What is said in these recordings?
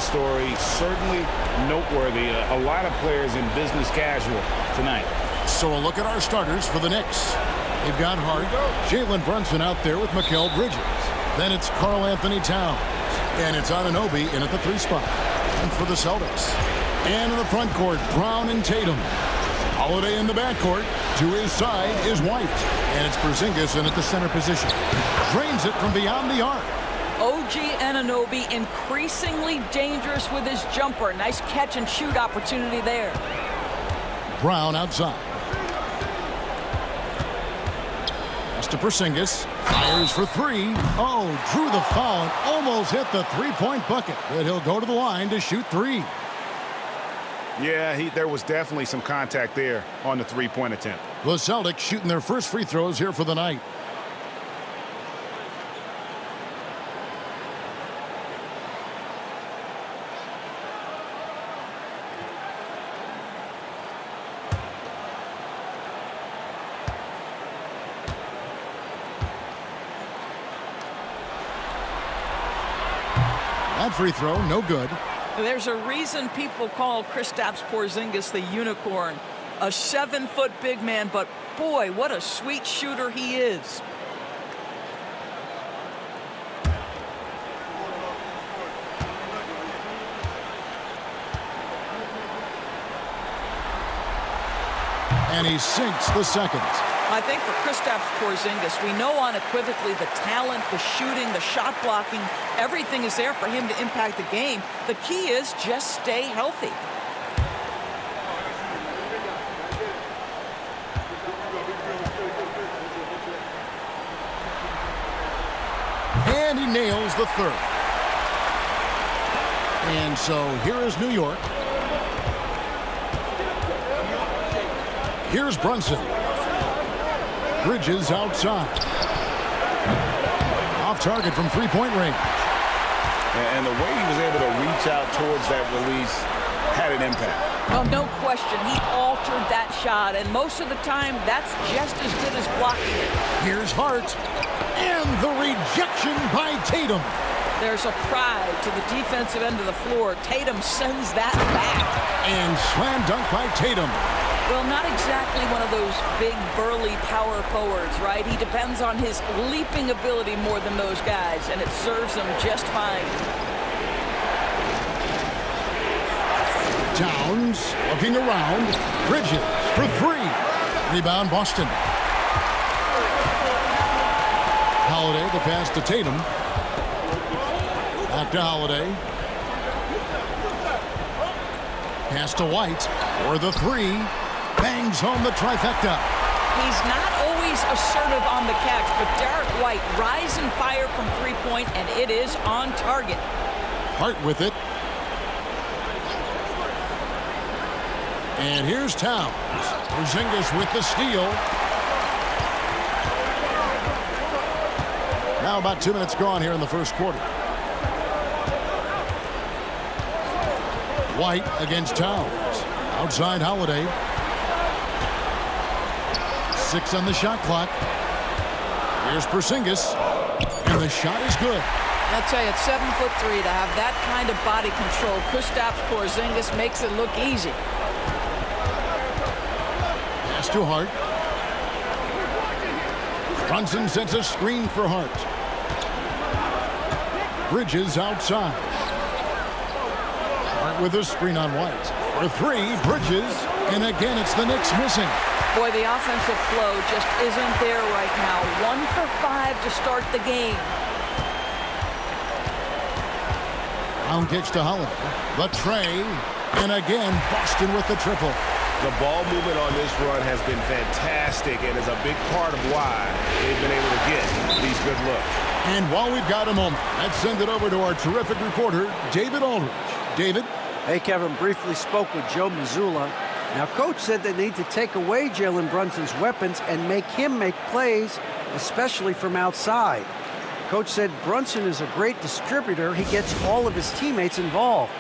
great story. Certainly noteworthy. A lot of players in business casual tonight. So a look at our starters for the Knicks. They've got Hart, Jalen Brunson out there with Mikal Bridges. Then it's Karl Anthony Towns. And it's Anunoby in at the 3 spot. And for the Celtics. And in the front court, Brown and Tatum. Holiday in the backcourt. To his side is White. And it's Porzingis in at the center position. Drains it from beyond the arc. OG Anunoby increasingly dangerous with his jumper. Nice catch and shoot opportunity there. Brown outside. Pass to Porzingis. Fires for 3. Oh, drew the foul and almost hit the 3-point bucket. But he'll go to the line to shoot 3. Yeah, there was definitely some contact there on the 3-point attempt. The Celtics shooting their first free throws here for the night. That free throw, no good. There's a reason people call Kristaps Porzingis the unicorn. A 7-foot big man, but boy, what a sweet shooter he is. And he sinks the second. I think for Kristaps Porzingis, we know unequivocally the talent, the shooting, the shot blocking, everything is there for him to impact the game. The key is just stay healthy. And he nails the third. And so here is New York. Here's Brunson. Bridges outside. Off target from 3-point range. And the way he was able to reach out towards that release had an impact. Well, no question. He altered that shot, and most of the time, that's just as good as blocking it. Here's Hart. And the rejection by Tatum. There's a pride to the defensive end of the floor. Tatum sends that back. And slam dunk by Tatum. Well, not exactly one of those big, burly power forwards, right? He depends on his leaping ability more than those guys, and it serves him just fine. Towns looking around. Bridges for 3. Rebound, Boston. Holiday, the pass to Tatum. Back to Holiday. Pass to White for the 3. Bangs home the trifecta. He's not always assertive on the catch, but Derek White rise and fire from 3-point, and it is on target. Hart with it. And here's Towns. Porzingis with the steal. Now about 2 minutes gone here in the first quarter. White against Towns. Outside Holiday. 6 on the shot clock. Here's Porzingis. And the shot is good. I'll tell you, at 7'3", to have that kind of body control, Kristaps Porzingis makes it look easy. Pass to Hart. Brunson sets a screen for Hart. Bridges outside. Hart with a screen on White. For 3, Bridges. And again, it's the Knicks missing. Boy, the offensive flow just isn't there right now. 1 for 5 to start the game. Brown kicks to Holiday. The tray. And again, Boston with the triple. The ball movement on this run has been fantastic and is a big part of why they've been able to get these good looks. And while we've got a moment, let's send it over to our terrific reporter, David Aldridge. David? Hey, Kevin, briefly spoke with Joe Mazzulla. Now, Coach said they need to take away Jalen Brunson's weapons and make him make plays, especially from outside. Coach said Brunson is a great distributor. He gets all of his teammates involved.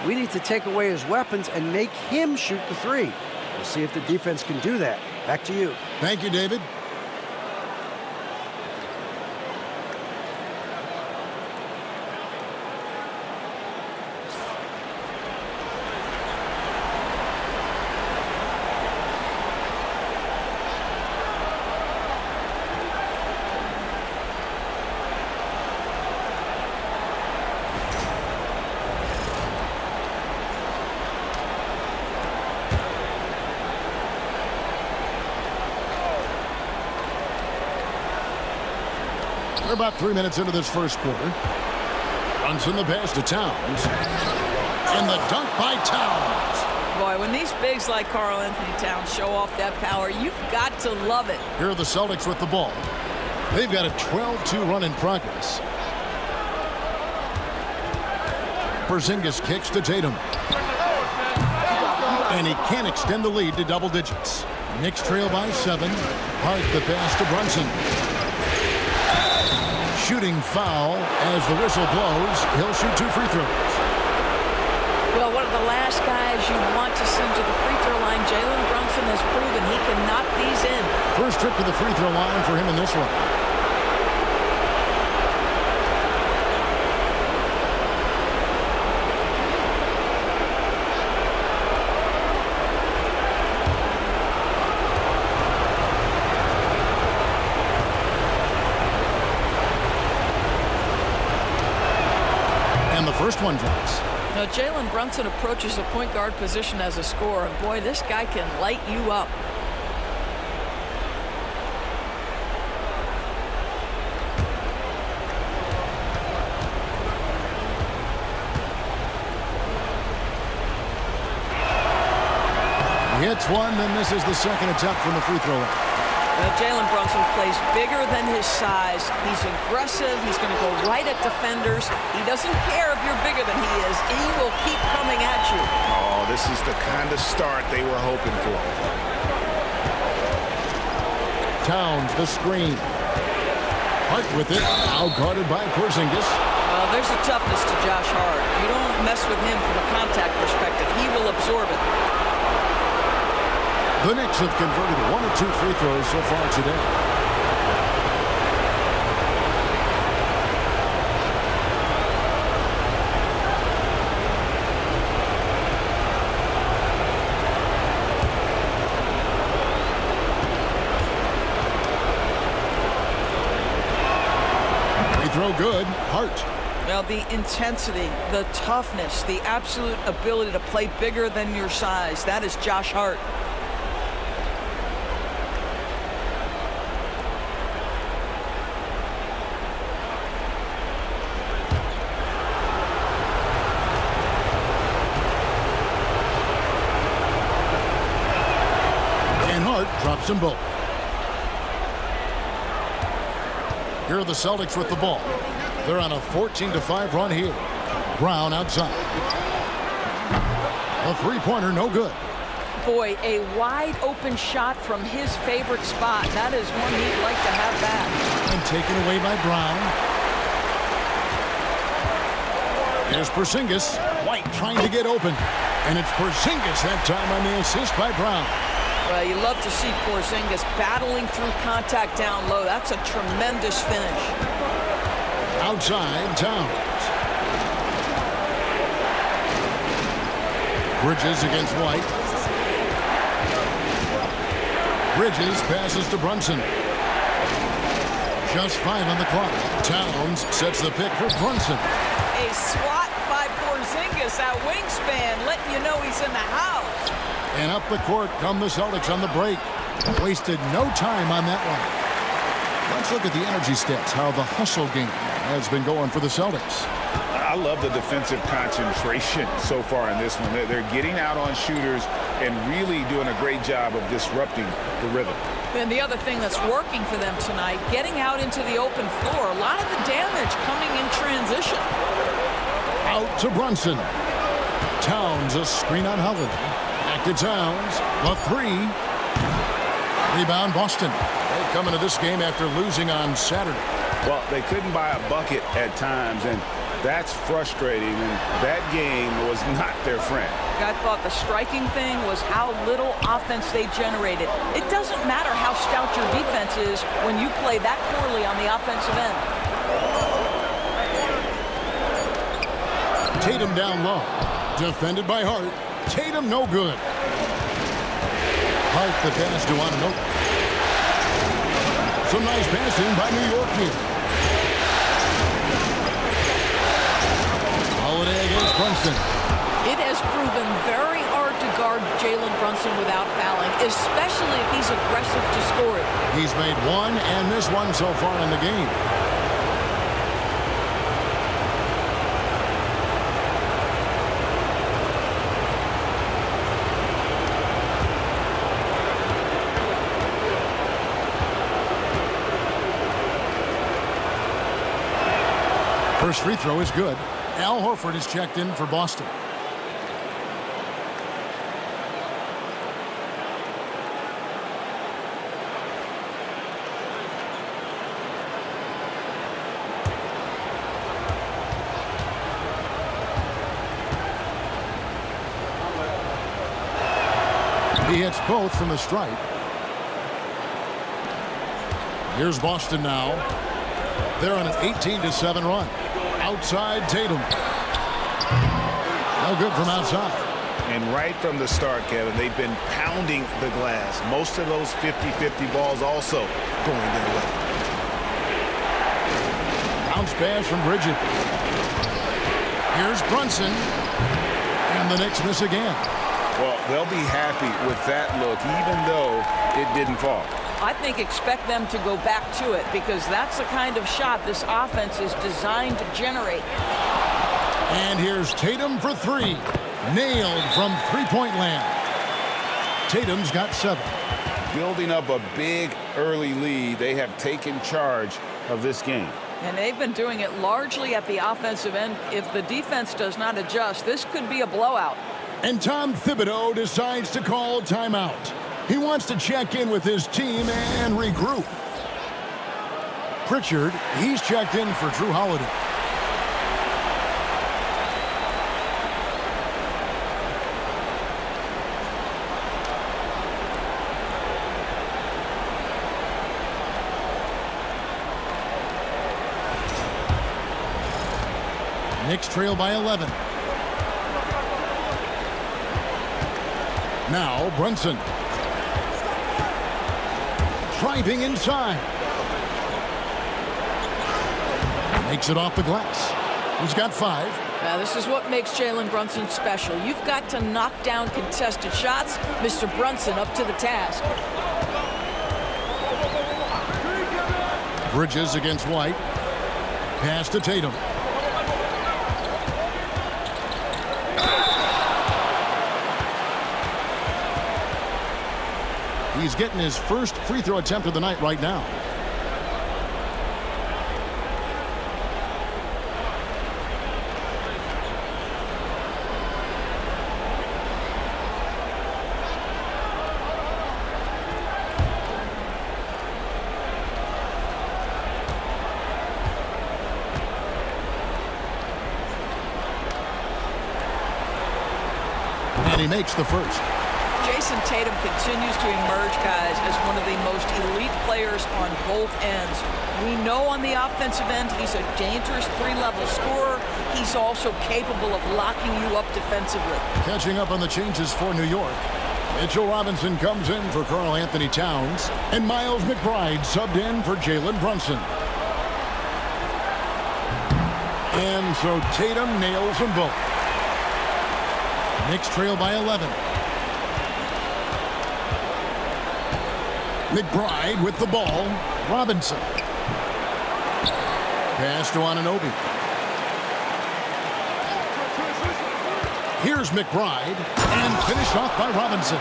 We need to take away his weapons and make him shoot the 3. We'll see if the defense can do that. Back to you. Thank you, David. about 3 minutes into this first quarter. Brunson the pass to Towns. And the dunk by Towns. Boy, when these bigs like Karl Anthony Towns show off that power, you've got to love it. Here are the Celtics with the ball. They've got a 12-2 run in progress. Porzingis kicks to Tatum. And he can't extend the lead to double digits. Knicks trail by 7. Hart the pass to Brunson. Shooting foul as the whistle blows. He'll shoot 2 free throws. Well, one of the last guys you want to send to the free throw line, Jalen Brunson has proven he can knock these in. First trip to the free throw line for him in this one. And the first one drops. Now, Jalen Brunson approaches the point guard position as a scorer, and boy, this guy can light you up. He hits one, then misses the second attempt from the free throw line. Jalen Brunson plays bigger than his size. He's aggressive. He's going to go right at defenders. He doesn't care if you're bigger than he is. He will keep coming at you. Oh, this is the kind of start they were hoping for. Towns, the screen. Hart with it, out guarded by Porzingis. Well, there's a toughness to Josh Hart. You don't mess with him from a contact perspective. He will absorb it. The Knicks have converted 1 of 2 free throws so far today. Free throw good. Hart. Well, the intensity, the toughness, the absolute ability to play bigger than your size. That is Josh Hart. Drops them both. Here are the Celtics with the ball. They're on a 14-5 run here. Brown outside. A three-pointer, no good. Boy, a wide open shot from his favorite spot. That is one he'd like to have back. And taken away by Brown. Here's Porzingis. White trying to get open. And it's Porzingis that time on the assist by Brown. Well, you love to see Porzingis battling through contact down low. That's a tremendous finish. Outside, Towns. Bridges against White. Bridges passes to Brunson. Just 5 on the clock. Towns sets the pick for Brunson. A swat by Porzingis, that wingspan, letting you know he's in the house. And up the court come the Celtics on the break. Wasted no time on that one. Let's look at the energy stats, how the hustle game has been going for the Celtics. I love the defensive concentration so far in this one. They're getting out on shooters and really doing a great job of disrupting the rhythm. And the other thing that's working for them tonight, getting out into the open floor. A lot of the damage coming in transition. Out to Brunson. Towns, a screen on Howard. Back to Towns. The three. Rebound, Boston. They come into this game after losing on Saturday. Well, they couldn't buy a bucket at times, and that's frustrating, and that game was not their friend. I thought the striking thing was how little offense they generated. It doesn't matter how stout your defense is when you play that poorly on the offensive end. Tatum down low. Defended by Hart. Tatum no good. Hart the pass to Anunoby. Some nice passing by New York here. Holiday against Brunson. It has proven very hard to guard Jalen Brunson without fouling, especially if he's aggressive to score it. He's made one and missed one so far in the game. First free throw is good. Al Horford is checked in for Boston. He hits both from the stripe. Here's Boston now. They're on an 18-7 run. Outside Tatum. No good from outside. And right from the start, Kevin, they've been pounding the glass. Most of those 50-50 balls also going their way. Bounce pass from Bridges. Here's Brunson. And the Knicks miss again. Well, they'll be happy with that look, even though it didn't fall. I think expect them to go back to it because that's the kind of shot this offense is designed to generate. And here's Tatum for three. Nailed from three-point land. Tatum's got 7. Building up a big early lead, they have taken charge of this game. And they've been doing it largely at the offensive end. If the defense does not adjust, this could be a blowout. And Tom Thibodeau decides to call timeout. He wants to check in with his team and regroup. Pritchard, he's checked in for Drew Holiday. Knicks trail by 11. Now Brunson. Driving inside. Makes it off the glass. He's got 5. Now, this is what makes Jalen Brunson special. You've got to knock down contested shots. Mr. Brunson up to the task. Bridges against White. Pass to Tatum. He's getting his first free throw attempt of the night right now. And he makes the first. Jayson Tatum continues to emerge, guys, as one of the most elite players on both ends. We know on the offensive end he's a dangerous 3-level scorer. He's also capable of locking you up defensively. Catching up on the changes for New York. Mitchell Robinson comes in for Karl Anthony Towns. And Miles McBride subbed in for Jalen Brunson. And so Tatum nails them both. Knicks trail by 11. McBride with the ball. Robinson. Pass to Anunoby. Here's McBride. And finished off by Robinson.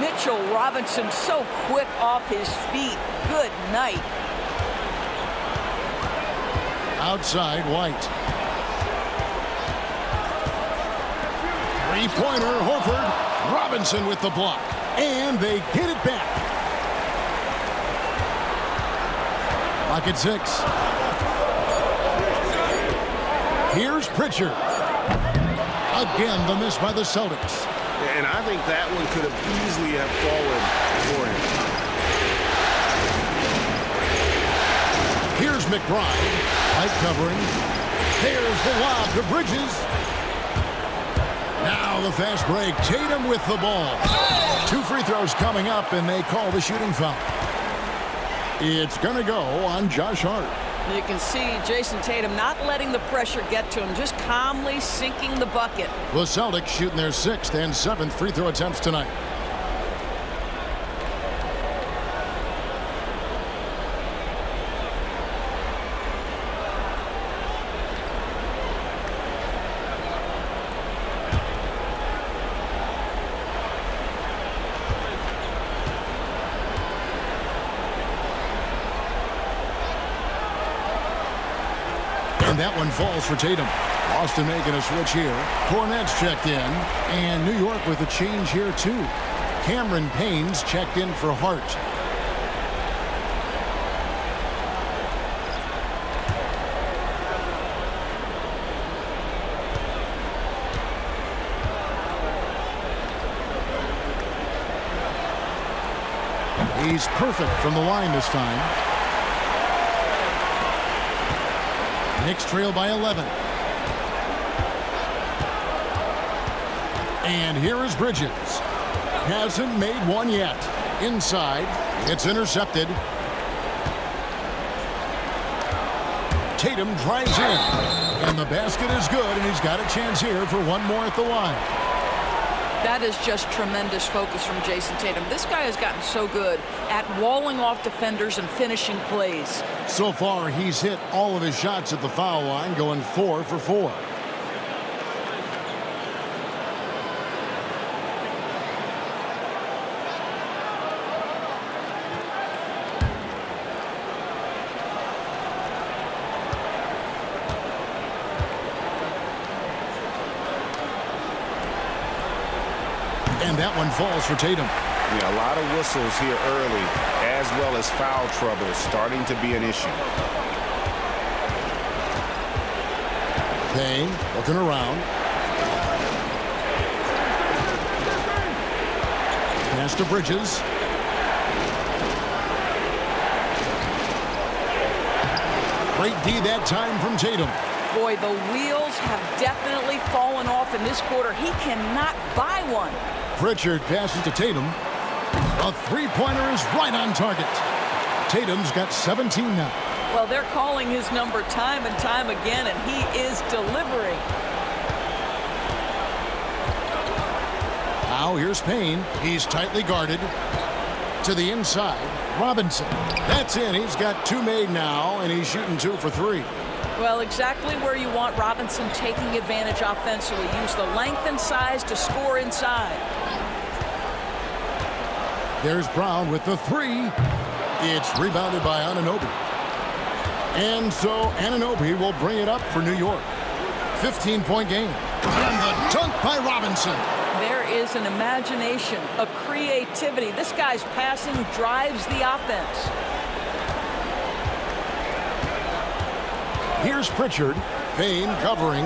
Mitchell Robinson so quick off his feet. Good night. Outside White. Three-pointer Horford. Robinson with the block. And they get it back. Lock at 6. Here's Pritchard. Again, the miss by the Celtics. And I think that one could have easily have fallen for him. Here's McBride. Tight covering. There's the lob to Bridges. Now the fast break. Tatum with the ball. 2 free throws coming up, and they call the shooting foul. It's going to go on Josh Hart. You can see Jayson Tatum not letting the pressure get to him, just calmly sinking the bucket. The Celtics shooting their 6th and 7th free throw attempts tonight. that one falls for Tatum. Boston making a switch here. Cornette's checked in. And New York with a change here, too. Cameron Payne's checked in for Hart. He's perfect from the line this time. Knicks trail by 11. And here is Bridges. Hasn't made one yet. Inside. It's intercepted. Tatum drives in. And the basket is good, and he's got a chance here for one more at the line. That is just tremendous focus from Jayson Tatum. This guy has gotten so good at walling off defenders and finishing plays. So far, he's hit all of his shots at the foul line, going 4 for 4. And that one falls for Tatum. Yeah, a lot of whistles here early, as well as foul trouble starting to be an issue. Payne looking around. Pass to Bridges. Great D that time from Tatum. Boy, the wheels have definitely fallen off in this quarter. He cannot buy one. Pritchard passes to Tatum. A three-pointer is right on target. Tatum's got 17 now. Well, they're calling his number time and time again, and he is delivering. Now here's Payne. He's tightly guarded. To the inside. Robinson. That's in. He's got 2 made now, and he's shooting 2 for 3. Well, exactly where you want Robinson taking advantage offensively. Use the length and size to score inside. There's Brown with the 3. It's rebounded by Anunoby. And so Anunoby will bring it up for New York. 15-point game. And the dunk by Robinson. There is an imagination, a creativity. This guy's passing drives the offense. Here's Pritchard. Payne covering.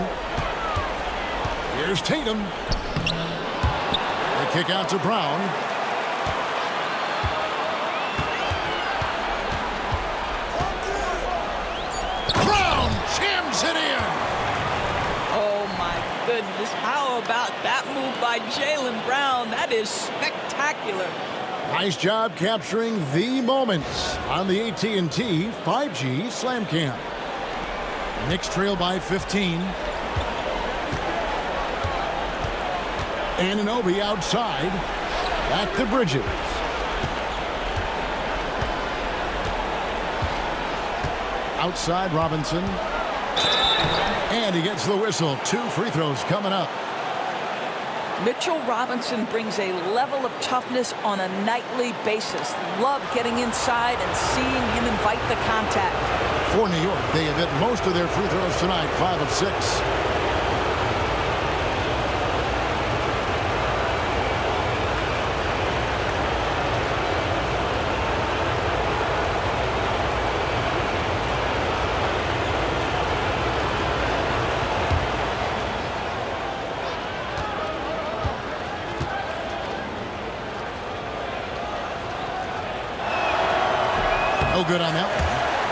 Here's Tatum. The kick out to Brown. Brown jams it in. Oh, my goodness. How about that move by Jaylen Brown? That is spectacular. Nice job capturing the moments on the AT&T 5G Slam Cam. Knicks trail by 15. Anunoby outside. Back to Bridges. Outside Robinson. And he gets the whistle. 2 free throws coming up. Mitchell Robinson brings a level of toughness on a nightly basis. Love getting inside and seeing him invite the contact. For New York, they have hit most of their free throws tonight, 5 of 6. No good on that one.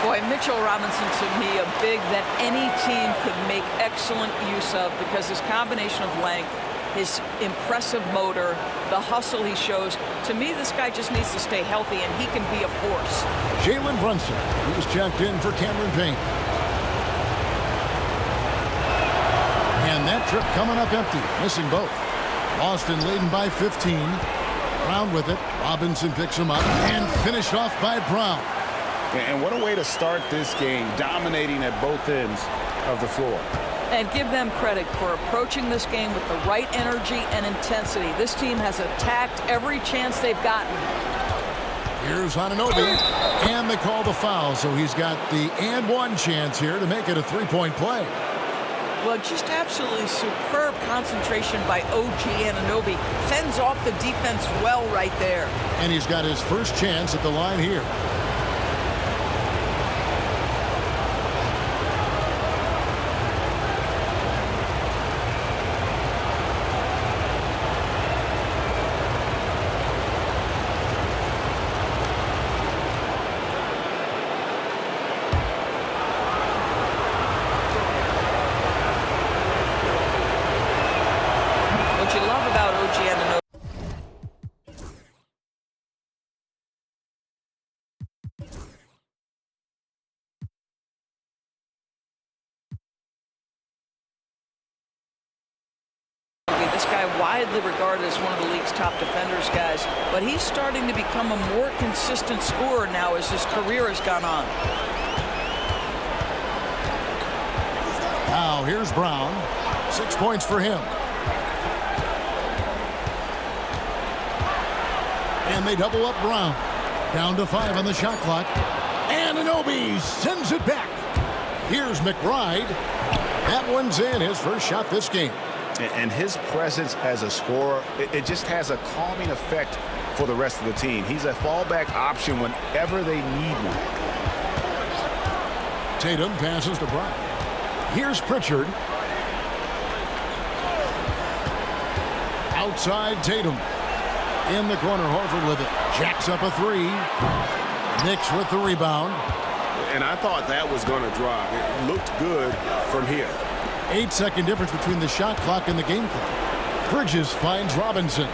Boy, Mitchell Robinson, to me, a big that any team could make excellent use of because his combination of length, his impressive motor, the hustle he shows. To me, this guy just needs to stay healthy, and he can be a force. Jalen Brunson, who's checked in for Cameron Payne. And that trip coming up empty, missing both. Boston leading by 15. Brown with it. Robinson picks him up and finished off by Brown. And what a way to start this game, dominating at both ends of the floor. And give them credit for approaching this game with the right energy and intensity. This team has attacked every chance they've gotten. Here's Anunoby, and they call the foul, so he's got the and one chance here to make it a three-point play. Well, just absolutely superb concentration by OG Anunoby. Fends off the defense well right there. And he's got his first chance at the line here. This guy widely regarded as one of the league's top defenders, guys, but he's starting to become a more consistent scorer now as his career has gone on. Now here's Brown. 6 points for him. And they double up Brown. Down to 5 on the shot clock. Anunoby sends it back. Here's McBride. That one's in, his first shot this game. And his presence as a scorer, it just has a calming effect for the rest of the team. He's a fallback option whenever they need one. Tatum passes to Brown. Here's Pritchard. Outside Tatum. In the corner, Horford with it. Jacks up a three. Knicks with the rebound. And I thought that was going to drop. It looked good from here. 8-second difference between the shot clock and the game clock. Bridges finds Robinson.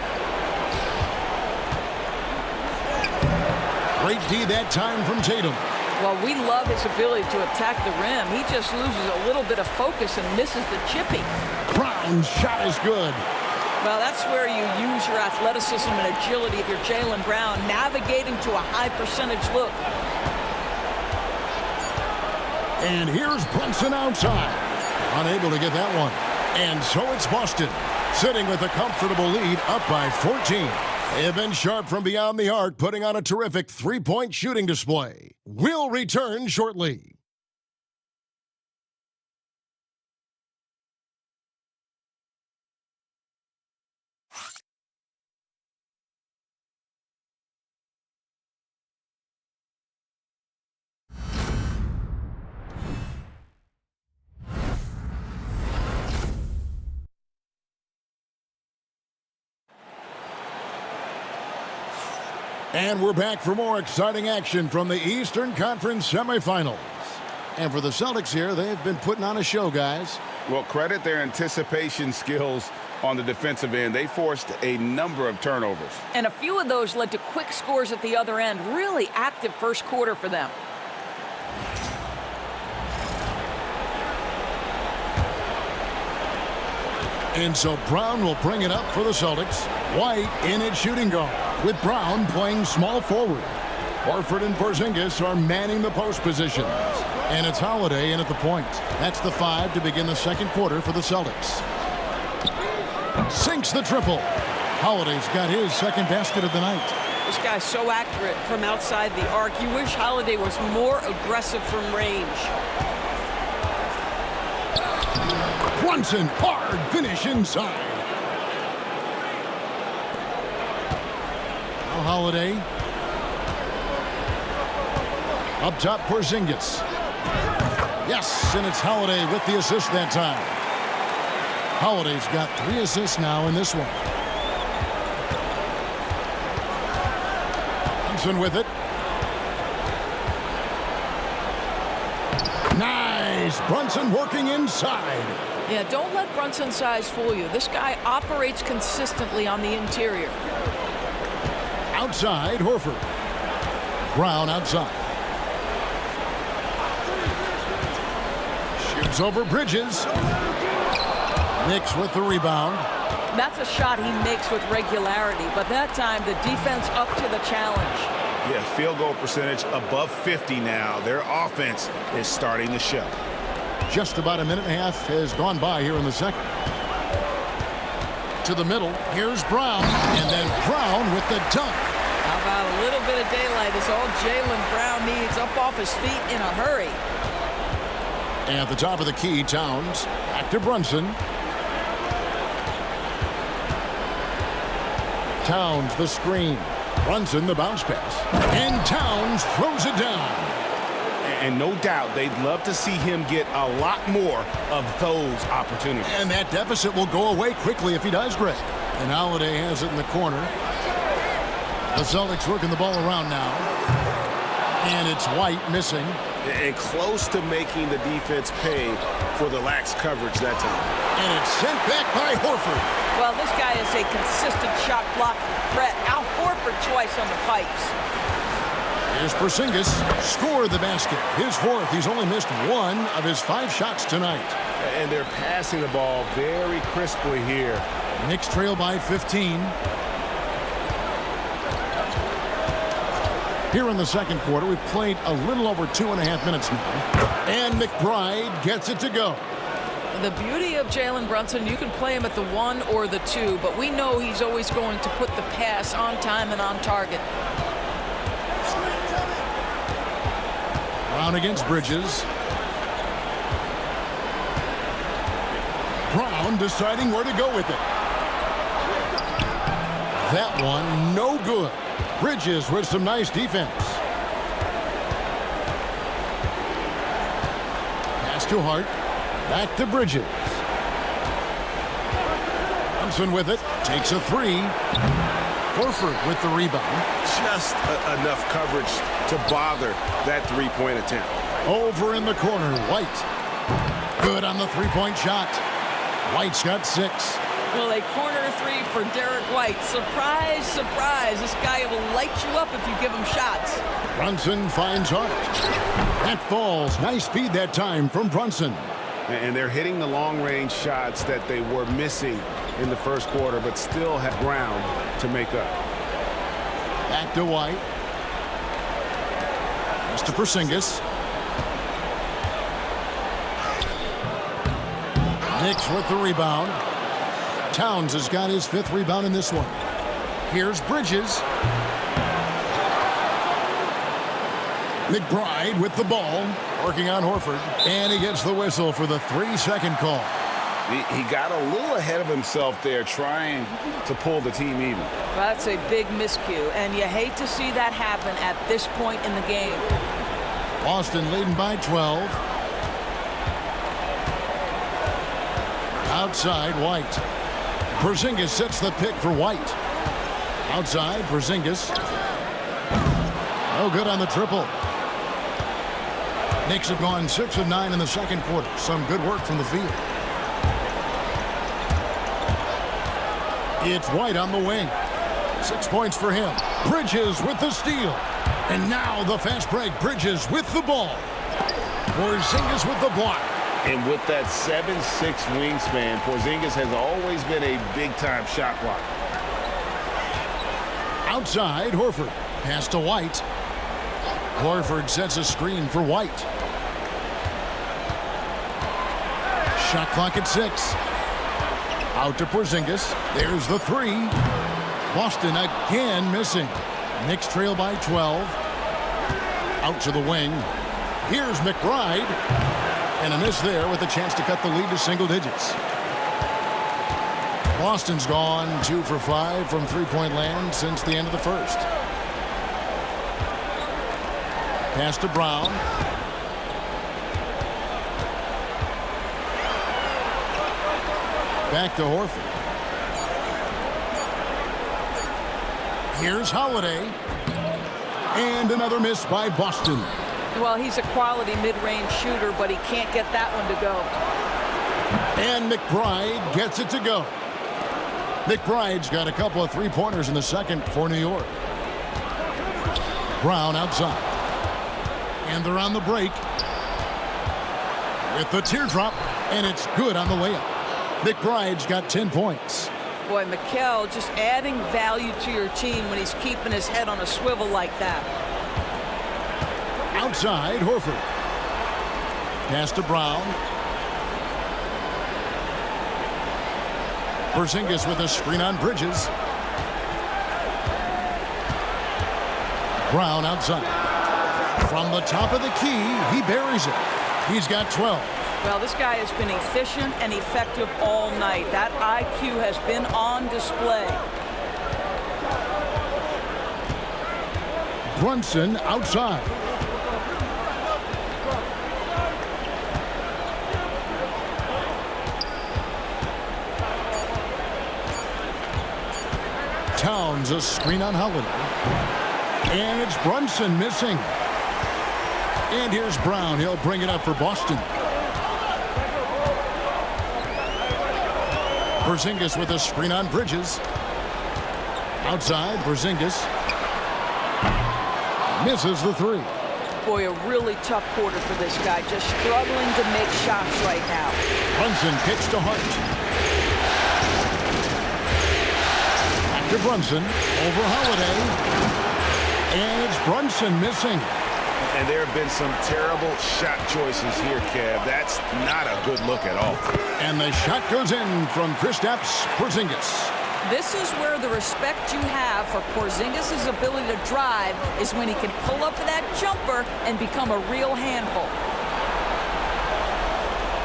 Great D that time from Tatum. Well, we love his ability to attack the rim. He just loses a little bit of focus and misses the chippy. Brown's shot is good. Well, that's where you use your athleticism and agility if you're Jaylen Brown, navigating to a high percentage look. And here's Brunson outside. Unable to get that one. And so it's Boston, sitting with a comfortable lead, up by 14. They have been sharp from beyond the arc, putting on a terrific three-point shooting display. We'll return shortly. And we're back for more exciting action from the Eastern Conference Semifinals. And for the Celtics here, they've been putting on a show, guys. Well, credit their anticipation skills on the defensive end. They forced a number of turnovers. And a few of those led to quick scores at the other end. Really active first quarter for them. And so Brown will bring it up for the Celtics. White in at shooting guard, with Brown playing small forward. Horford and Porzingis are manning the post positions. And it's Holiday in at the point. That's the 5 to begin the second quarter for the Celtics. Sinks the triple. Holiday's got his second basket of the night. This guy's so accurate from outside the arc. You wish Holiday was more aggressive from range. Brunson, hard finish inside. Now Holiday. Up top, Porzingis. Yes, and it's Holiday with the assist that time. Holiday's got 3 assists now in this one. Brunson with it. Nice. Brunson working inside. Yeah, don't let Brunson's size fool you. This guy operates consistently on the interior. Outside, Horford. Brown outside. Shoots over Bridges. Knicks with the rebound. That's a shot he makes with regularity, but that time the defense up to the challenge. Yeah, field goal percentage above 50 now. Their offense is starting to show. Just about a minute and a half has gone by here in the second. To the middle, here's Brown, and then Brown with the dunk. How Wow, a little bit of daylight is all Jaylen Brown needs, up off his feet in a hurry. At the top of the key, Towns. Back to Brunson. Towns the screen. Brunson the bounce pass. And Towns throws it down. And no doubt they'd love to see him get a lot more of those opportunities. And that deficit will go away quickly if he does, Greg. And Holiday has it in the corner. The Celtics working the ball around now. And it's White missing. And close to making the defense pay for the lax coverage that time. And it's sent back by Horford. Well, this guy is a consistent shot blocking threat. Al Horford twice on the pipes. Here's Porzingis. Scored the basket. His fourth. He's only missed one of his 5 shots tonight. And they're passing the ball very crisply here. Knicks trail by 15. Here in the second quarter, we've played a little over 2.5 minutes now. And McBride gets it to go. The beauty of Jalen Brunson, you can play him at the 1 or the 2, but we know he's always going to put the pass on time and on target. Brown against Bridges. Brown deciding where to go with it. That one, no good. Bridges with some nice defense. Pass to Hart. Back to Bridges. Brunson with it. Takes a 3. Horford with the rebound. Just enough coverage to bother that three-point attempt. Over in the corner, White. Good on the three-point shot. White's got 6. Well, a corner 3 for Derek White. Surprise, surprise. This guy will light you up if you give him shots. Brunson finds Hart. That falls. Nice speed that time from Brunson. And they're hitting the long-range shots that they were missing in the first quarter, but still have ground to make up. Back to White. Pass to Porzingis. Knicks with the rebound. Towns has got his 5th rebound in this one. Here's Bridges. McBride with the ball, working on Horford. And he gets the whistle for the 3-second call. He got a little ahead of himself there trying to pull the team even. That's a big miscue, and you hate to see that happen at this point in the game. Boston leading by 12. Outside, White. Porzingis sets the pick for White. Outside, Porzingis. No good on the triple. Knicks have gone 6 of 9 in the second quarter. Some good work from the field. It's White on the wing. 6 points for him. Bridges with the steal. And now the fast break. Bridges with the ball. Porzingis with the block. And with that 7'6" wingspan, Porzingis has always been a big-time shot blocker. Outside, Horford. Pass to White. Horford sets a screen for White. Shot clock at 6. Out to Porzingis. There's the 3. Boston again missing. Knicks trail by 12. Out to the wing. Here's McBride. And a miss there with a chance to cut the lead to single digits. Boston's gone 2 for 5 from three-point land since the end of the first. Pass to Brown. Back to Horford. Here's Holiday. And another miss by Boston. Well, he's a quality mid-range shooter, but he can't get that one to go. And McBride gets it to go. McBride's got a couple of three-pointers in the second for New York. Brown outside. And they're on the break. With the teardrop, and it's good on the layup. McBride's got 10 points. Boy, Mikal just adding value to your team when he's keeping his head on a swivel like that. Outside, Horford. Pass to Brown. Porzingis with a screen on Bridges. Brown outside. From the top of the key, he buries it. He's got 12. Well, this guy has been efficient and effective all night. That IQ has been on display. Brunson outside. Towns a screen on Holiday. And it's Brunson missing. And here's Brown. He'll bring it up for Boston. Porzingis with a screen on Bridges. Outside, Porzingis misses the three. Boy, a really tough quarter for this guy. Just struggling to make shots right now. Brunson kicks to Hart. To Brunson, over Holiday, and it's Brunson missing. And there have been some terrible shot choices here, Kev. That's not a good look at all. And the shot goes in from Kristaps Porzingis. This is where the respect you have for Porzingis' ability to drive is when he can pull up for that jumper and become a real handful.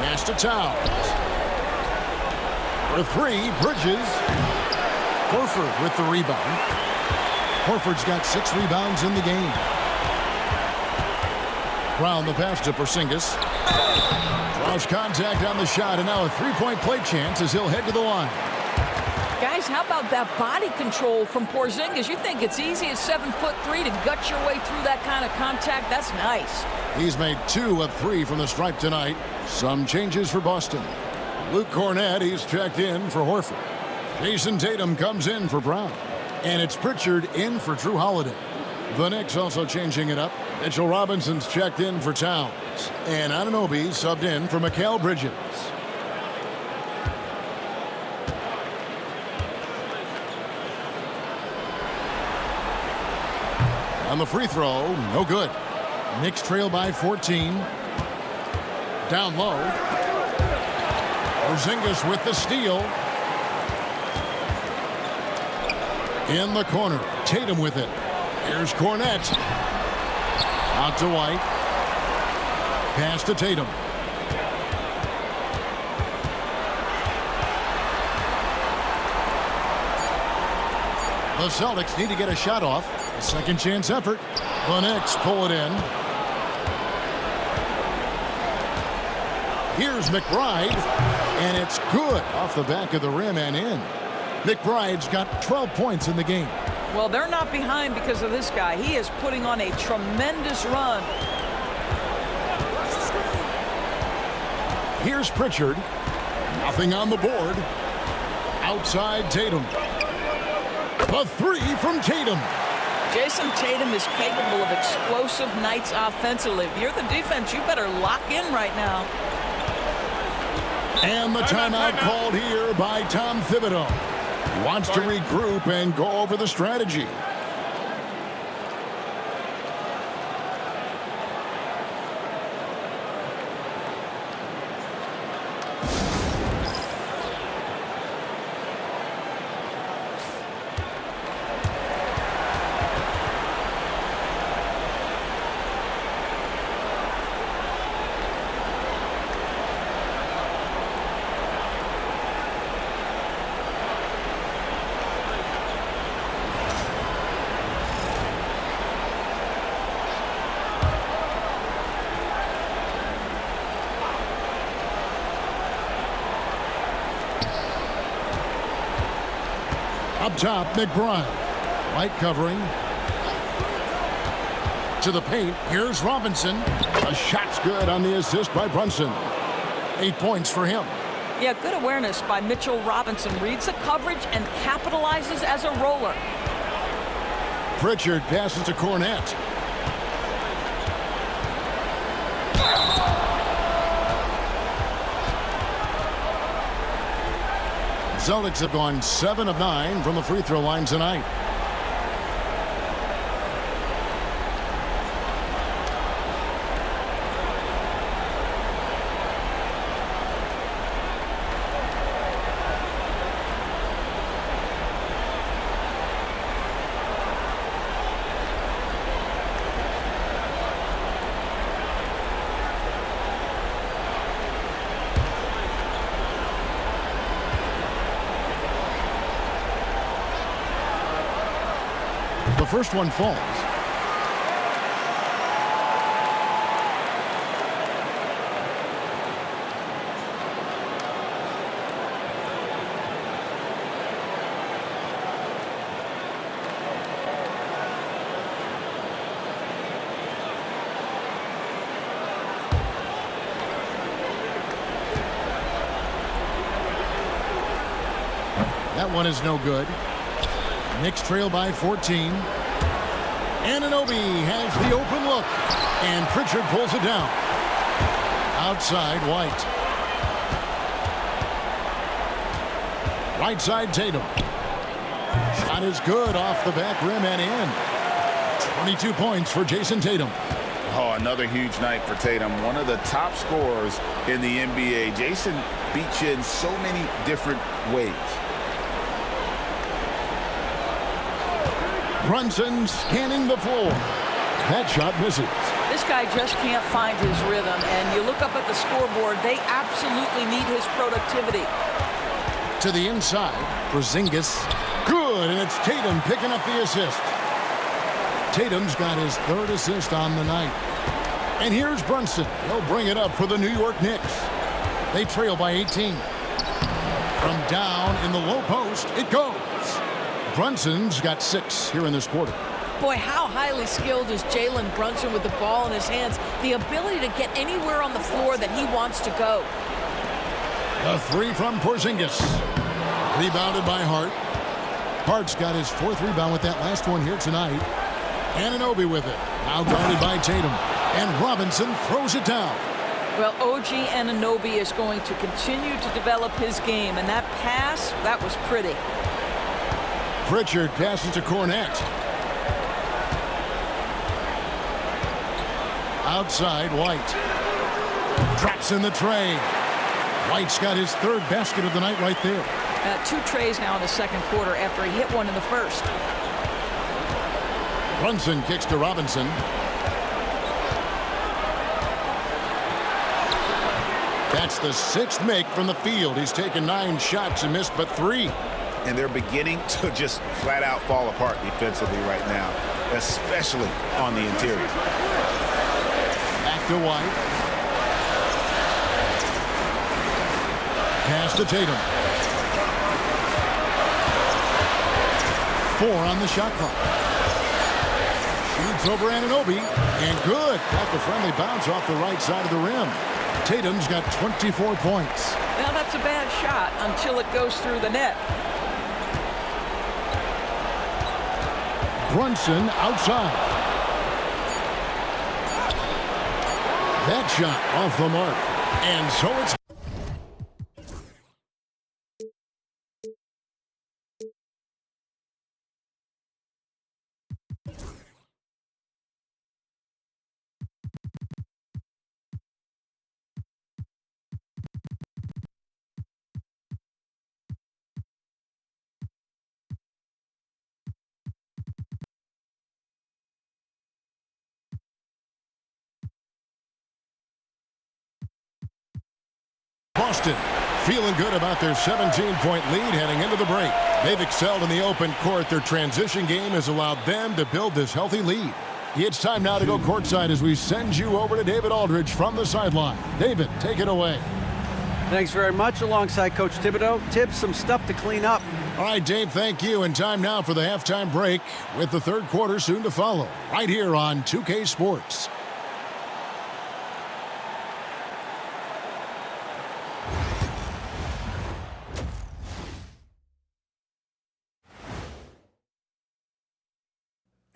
Pass to Towns. For three, Bridges. Horford with the rebound. Horford's got 6 rebounds in the game. Brown the pass to Porzingis. Draws contact on the shot, and now a three-point play chance as he'll head to the line. Guys, how about that body control from Porzingis? You think it's easy at 7'3" to gut your way through that kind of contact? That's nice. He's made 2 of 3 from the stripe tonight. Some changes for Boston. Luke Cornett, he's checked in for Horford. Jayson Tatum comes in for Brown. And it's Pritchard in for Drew Holiday. The Knicks also changing it up. Mitchell Robinson's checked in for Towns. And Anunoby subbed in for Mikal Bridges. On the free throw, no good. Knicks trail by 14. Down low. Porzingis with the steal. In the corner, Tatum with it. Here's Cornett. Out to White. Pass to Tatum. The Celtics need to get a shot off. A second chance effort. The Knicks pull it in. Here's McBride. And it's good off the back of the rim and in. McBride's got 12 points in the game. Well, they're not behind because of this guy. He is putting on a tremendous run. Here's Pritchard. Nothing on the board. Outside Tatum. The three from Tatum. Jayson Tatum is capable of explosive nights offensively. If you're the defense, you better lock in right now. And the timeout called here by Tom Thibodeau. He wants to regroup and go over the strategy. Up top, McBride. White covering. To the paint. Here's Robinson. A shot's good on the assist by Brunson. 8 points for him. Yeah, good awareness by Mitchell Robinson. Reads the coverage and capitalizes as a roller. Pritchard passes to Cornett. Celtics have gone 7 of 9 from the free throw line tonight. first one falls. That one is no good. Knicks trail by 14. Anunoby has the open look. And Pritchard pulls it down. Outside, White. Right side, Tatum. Shot is good off the back rim and in. 22 points for Jayson Tatum. Oh, another huge night for Tatum. One of the top scorers in the NBA. Jayson beats you in so many different ways. Brunson scanning the floor. That shot misses. This guy just can't find his rhythm, and you look up at the scoreboard, they absolutely need his productivity. To the inside, Porzingis. Good, and it's Tatum picking up the assist. Tatum's got his third assist on the night. And here's Brunson. He'll bring it up for the New York Knicks. They trail by 18. From down in the low post, it goes. Brunson's got 6 here in this quarter. Boy, how highly skilled is Jalen Brunson with the ball in his hands. The ability to get anywhere on the floor that he wants to go. The 3 from Porzingis. Rebounded by Hart. Hart's got his 4th rebound with that last one here tonight. Anunoby with it. Now guarded by Tatum. And Robinson throws it down. Well, OG Anunoby is going to continue to develop his game. And that pass, that was pretty. Pritchard passes to Cornette. Outside, White. Drops in the tray. White's got his 3rd basket of the night right there. 2 trays now in the second quarter after he hit one in the first. Brunson kicks to Robinson. That's the 6th make from the field. He's taken 9 shots and missed but 3. And they're beginning to just flat out fall apart defensively right now, especially on the interior. Back to White. Pass to Tatum. 4 on the shot clock. Shoots over Anunoby. And good. Got the friendly bounce off the right side of the rim. Tatum's got 24 points. Now that's a bad shot until it goes through the net. Brunson outside. That shot off the mark. And so it's Boston feeling good about their 17-point lead heading into the break. They've excelled in the open court. Their transition game has allowed them to build this healthy lead. It's time now to go courtside as we send you over to David Aldridge from the sideline. David, take it away. Thanks very much. Alongside Coach Thibodeau. Tibbs, some stuff to clean up. All right, Dave, thank you. And time now for the halftime break with the third quarter soon to follow right here on 2K Sports.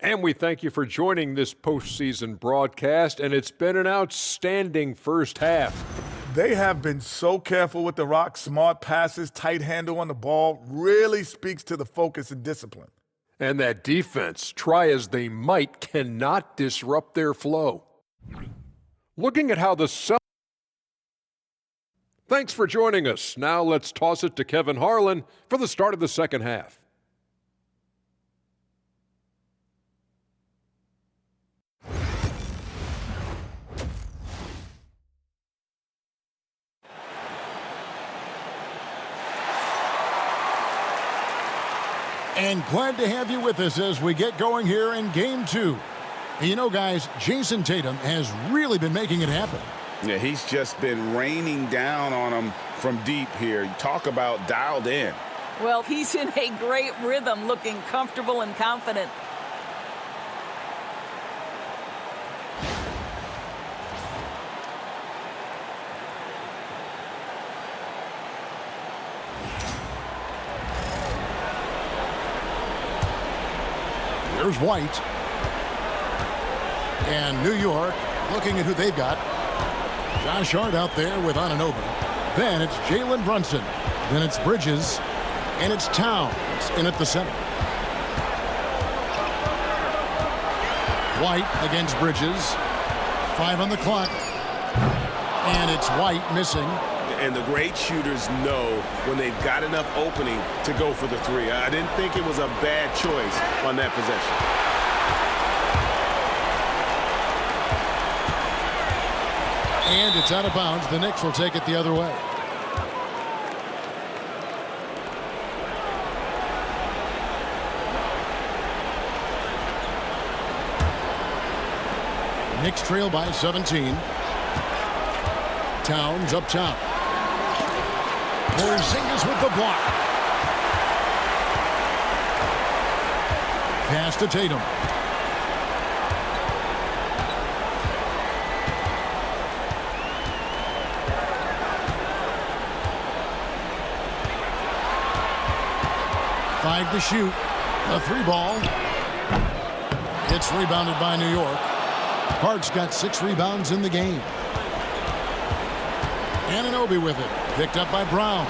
And we thank you for joining this postseason broadcast, and it's been an outstanding first half. They have been so careful with the rock. Smart passes, tight handle on the ball, really speaks to the focus and discipline. And that defense, try as they might, cannot disrupt their flow. Looking at how the Celtics... Thanks for joining us. Now let's toss it to Kevin Harlan for the start of the second half. And glad to have you with us as we get going here in Game 2. And you know, guys, Jayson Tatum has really been making it happen. Yeah, he's just been raining down on them from deep here. Talk about dialed in. Well, he's in a great rhythm, looking comfortable and confident. Here's White. And New York looking at who they've got. Josh Hart out there with Anunoby. Then it's Jalen Brunson. Then it's Bridges. And it's Towns in at the center. White against Bridges. 5 on the clock. And it's White missing. And the great shooters know when they've got enough opening to go for the three. I didn't think it was a bad choice on that possession. And it's out of bounds. The Knicks will take it the other way. Knicks trail by 17. Towns up top. Porzingis with the block. Pass to Tatum. Five to shoot. A 3 ball. It's rebounded by New York. Hart's got 6 rebounds in the game. Anunoby with it. Picked up by Brown.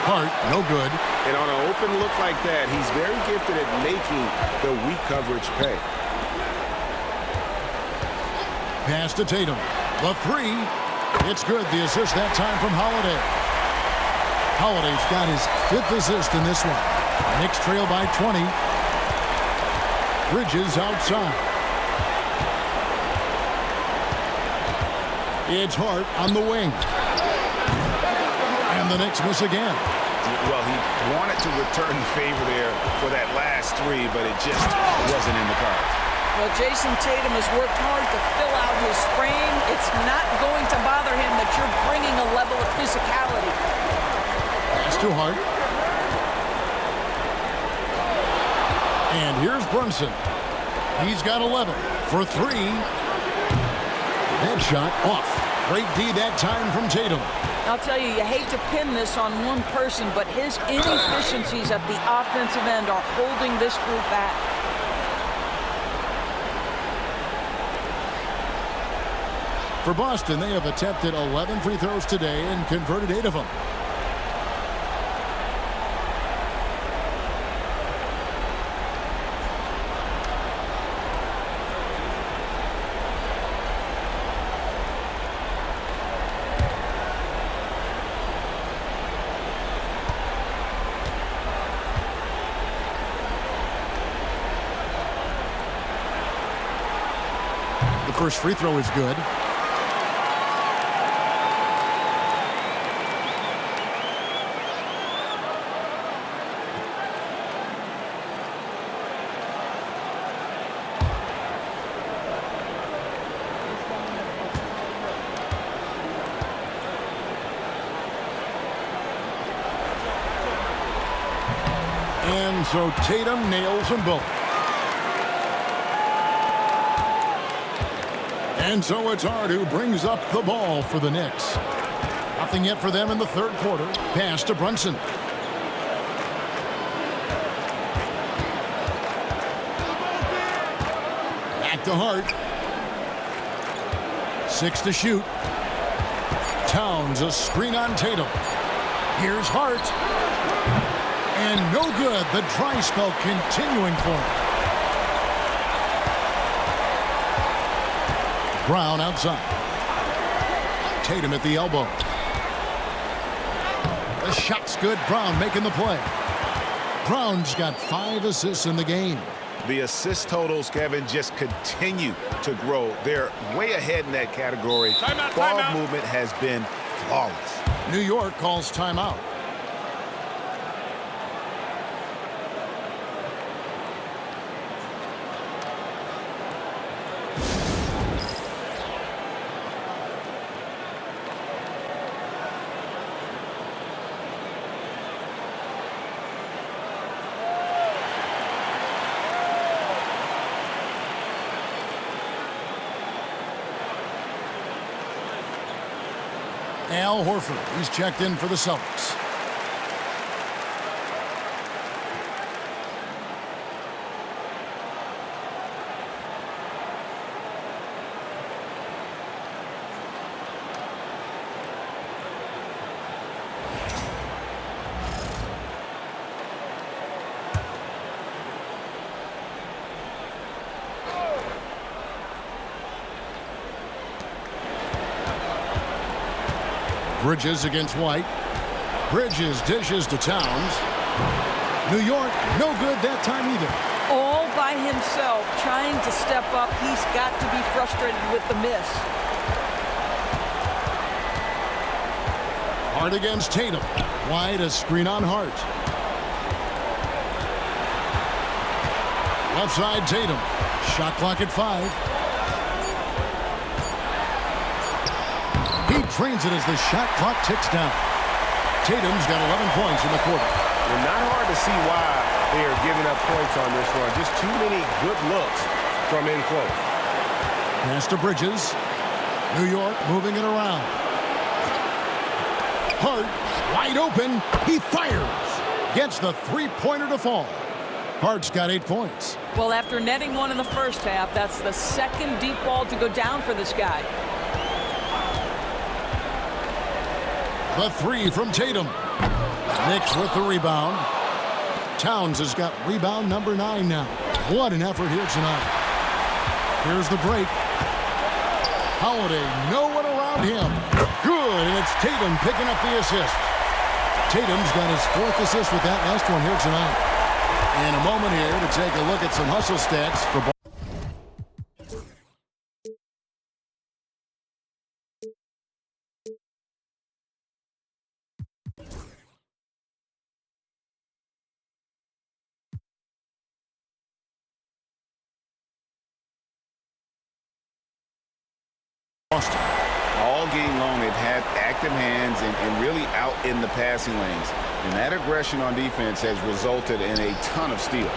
Hart, no good. And on an open look like that, he's very gifted at making the weak coverage pay. Pass to Tatum. The 3. It's good. The assist that time from Holiday. Holiday's got his 5th assist in this one. Knicks trail by 20. Bridges outside. It's Hart on the wing. And the Knicks miss again. Well, he wanted to return the favor there for that last 3, but it just wasn't in the cards. Well, Jayson Tatum has worked hard to fill out his frame. It's not going to bother him that you're bringing a level of physicality. Pass to Hart. And here's Brunson. He's got 11 for 3. That shot off. Great D that time from Tatum. I'll tell you, you hate to pin this on one person, but his inefficiencies at the offensive end are holding this group back. For Boston, they have attempted 11 free throws today and converted 8 of them. The first free throw is good. And so Tatum nails them both. And so it's Hart who brings up the ball for the Knicks. Nothing yet for them in the third quarter. Pass to Brunson. Back to Hart. 6 to shoot. Towns a screen on Tatum. Here's Hart. And no good. The dry spell continuing for him. Brown outside. Tatum at the elbow. The shot's good. Brown making the play. Brown's got 5 assists in the game. The assist totals, Kevin, just continue to grow. They're way ahead in that category. Ball movement has been flawless. New York calls timeout. Al Horford, he's checked in for the Celtics. Bridges against White. Bridges dishes to Towns. New York, no good that time either. All by himself, trying to step up. He's got to be frustrated with the miss. Hart against Tatum. White, a screen on Hart. Left side, Tatum. Shot clock at 5. He trains it as the shot clock ticks down. Tatum's got 11 points in the quarter. Well, not hard to see why they are giving up points on this run. Just too many good looks from in close. Pass to Bridges. New York moving it around. Hart, wide open. He fires. Gets the three-pointer to fall. Hart's got 8 points. Well, after netting one in the first half, that's the second deep ball to go down for this guy. The three from Tatum. Knicks with the rebound. Towns has got rebound number 9 now. What an effort here tonight. Here's the break. Holiday, no one around him. Good, and it's Tatum picking up the assist. Tatum's got his 4th assist with that last one here tonight. In a moment here to take a look at some hustle stats for Boston. All game long, they've had active hands and really out in the passing lanes. And that aggression on defense has resulted in a ton of steals.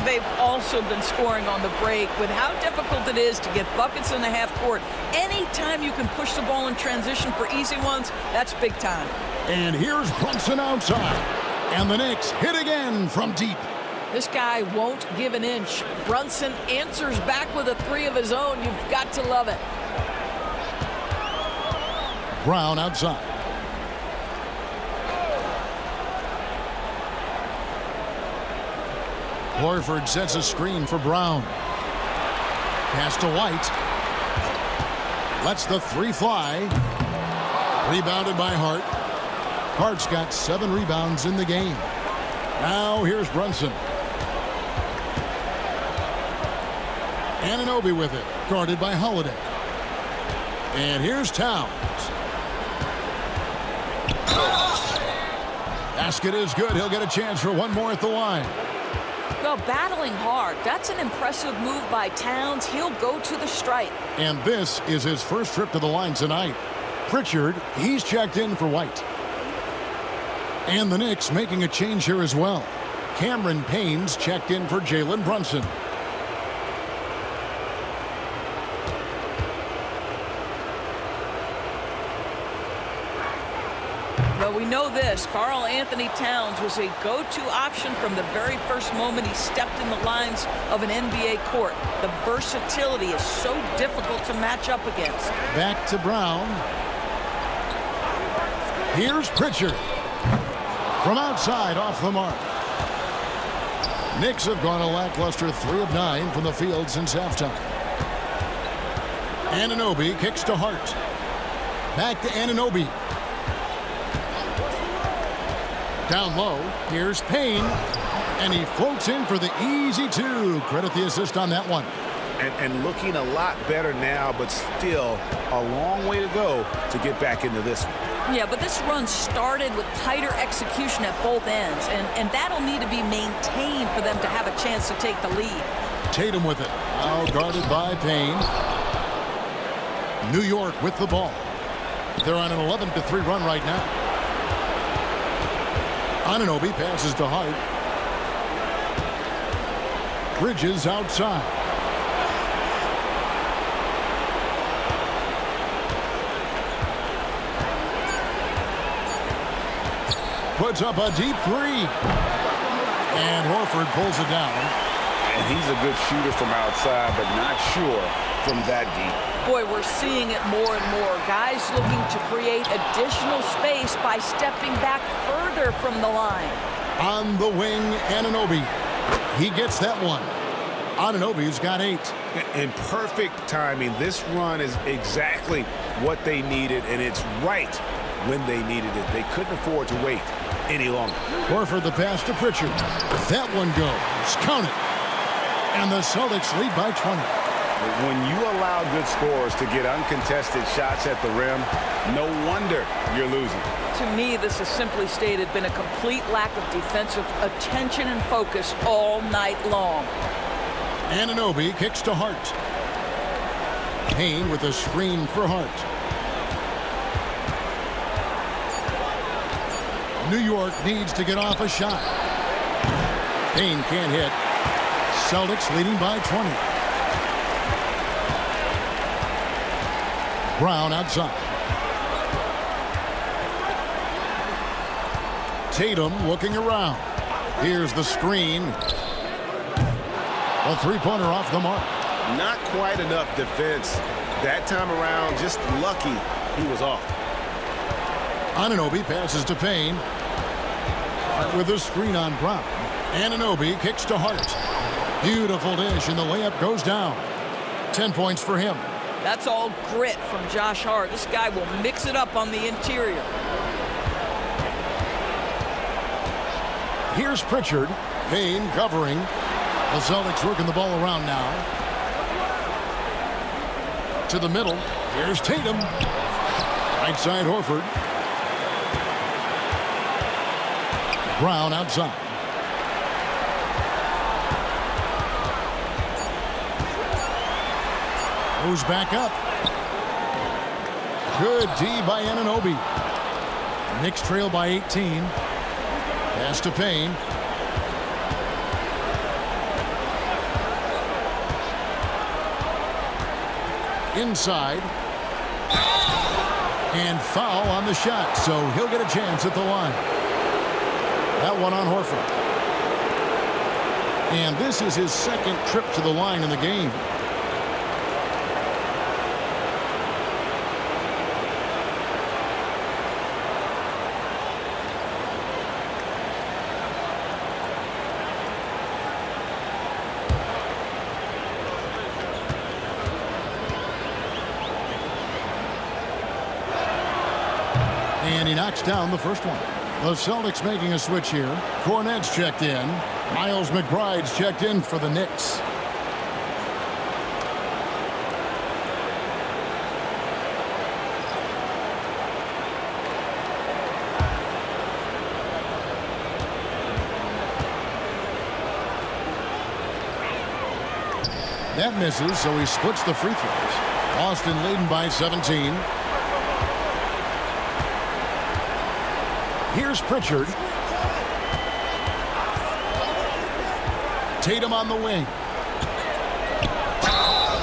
They've also been scoring on the break. With how difficult it is to get buckets in the half court, anytime you can push the ball in transition for easy ones, that's big time. And here's Brunson outside. And the Knicks hit again from deep. This guy won't give an inch. Brunson answers back with a 3 of his own. You've got to love it. Brown outside. Horford sets a screen for Brown. Pass to White. Lets the 3 fly. Rebounded by Hart. Hart's got 7 rebounds in the game. Now here's Brunson. Anunoby with it. Guarded by Holiday. And here's Towns. Basket is good. He'll get a chance for one more at the line. Well, battling hard. That's an impressive move by Towns. He'll go to the stripe. And this is his first trip to the line tonight. Pritchard, he's checked in for White. And the Knicks making a change here as well. Cameron Payne's checked in for Jalen Brunson. Well, we know this. Karl Anthony Towns was a go-to option from the very first moment he stepped in the lines of an NBA court. The versatility is so difficult to match up against. Back to Brown. Here's Pritchard. From outside, off the mark. Knicks have gone a lackluster 3 of 9 from the field since halftime. Anunoby kicks to Hart. Back to Anunoby. Down low, here's Payne, and he floats in for the easy 2. Credit the assist on that one. And looking a lot better now, but still a long way to go to get back into this one. Yeah, but this run started with tighter execution at both ends, and that'll need to be maintained for them to have a chance to take the lead. Tatum with it, now guarded by Payne. New York with the ball. They're on an 11-3 run right now. Anunoby passes to Hart. Bridges outside. puts up a deep three. And Horford pulls it down. And he's a good shooter from outside, but not sure from that deep. Boy, we're seeing it more and more. Guys looking to create additional space by stepping back further from the line. On the wing, Anunoby. He gets that one. Anunoby's got 8. In perfect timing, this run is exactly what they needed, and it's right when they needed it. They couldn't afford to wait any longer. Horford the pass to Pritchard. That one goes. Count it. And the Celtics lead by 20. When you allow good scorers to get uncontested shots at the rim, no wonder you're losing. To me, this has simply stated been a complete lack of defensive attention and focus all night long. Anunoby kicks to Hart. Payne with a screen for Hart. New York needs to get off a shot. Payne can't hit. Celtics leading by 20. Brown outside. Tatum looking around. Here's the screen. A three-pointer off the mark. Not quite enough defense. That time around, just lucky he was off. Anunoby passes to Payne. Hart with a screen on Brown. Anunoby kicks to Hart. Beautiful dish, and the layup goes down. 10 points for him. That's all grit from Josh Hart. This guy will mix it up on the interior. Here's Pritchard. Payne covering. The Celtics working the ball around now. To the middle. Here's Tatum. Right side Horford. Brown outside. Goes back up. Good D by Anunoby. Knicks trail by 18. Pass to Payne. Inside. And foul on the shot, so he'll get a chance at the line. That one on Horford. And this is his second trip to the line in the game. And he knocks down the first one. The Celtics making a switch here. Cornette's checked in. Miles McBride's checked in for the Knicks. That misses, so he splits the free throws. Boston leading by 17. Here's Pritchard. Tatum on the wing.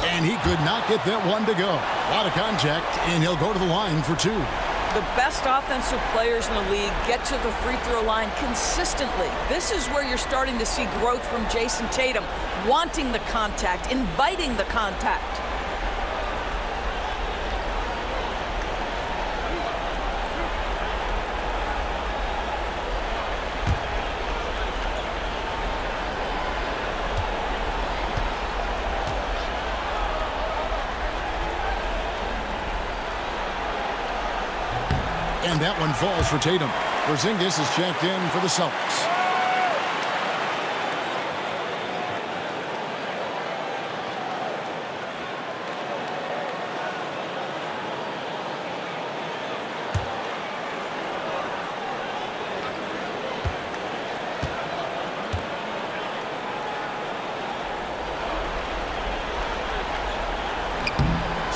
And he could not get that one to go. A lot of contact, and he'll go to the line for 2. The best offensive players in the league get to the free throw line consistently. This is where you're starting to see growth from Jayson Tatum, wanting the contact, inviting the contact. And that one falls for Tatum. Porzingis is checked in for the Celtics.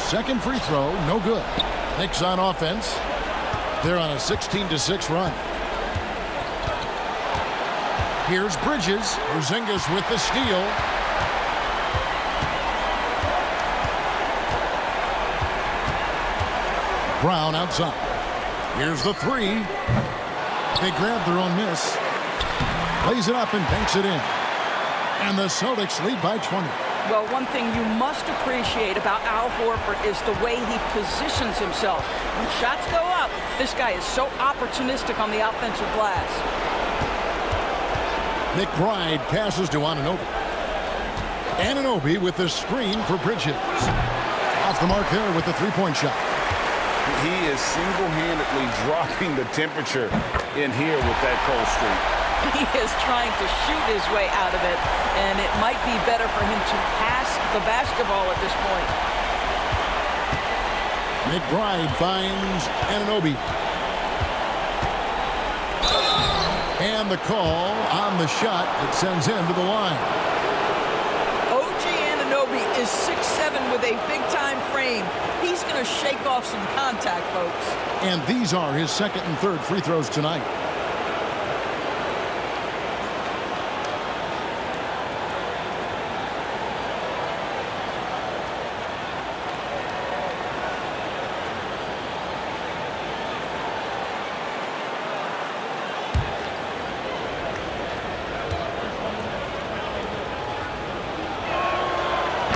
Second free throw, no good. Knicks on offense. They're on a 16-6 run. Here's Bridges. Porzingis with the steal. Brown outside. Here's the three. They grab their own miss. Lays it up and banks it in. And the Celtics lead by 20. Well, one thing you must appreciate about Al Horford is the way he positions himself. When shots go up, this guy is so opportunistic on the offensive glass. McBride passes to Anunoby. Anunoby with the screen for Bridges. Off the mark there with the three-point shot. He is single-handedly dropping the temperature in here with that cold streak. He is trying to shoot his way out of it, and it might be better for him to pass the basketball at this point. McBride finds Anunoby. And the call on the shot that sends him to the line. OG Anunoby is 6'7" with a big-time frame. He's going to shake off some contact, folks. And these are his second and third free throws tonight.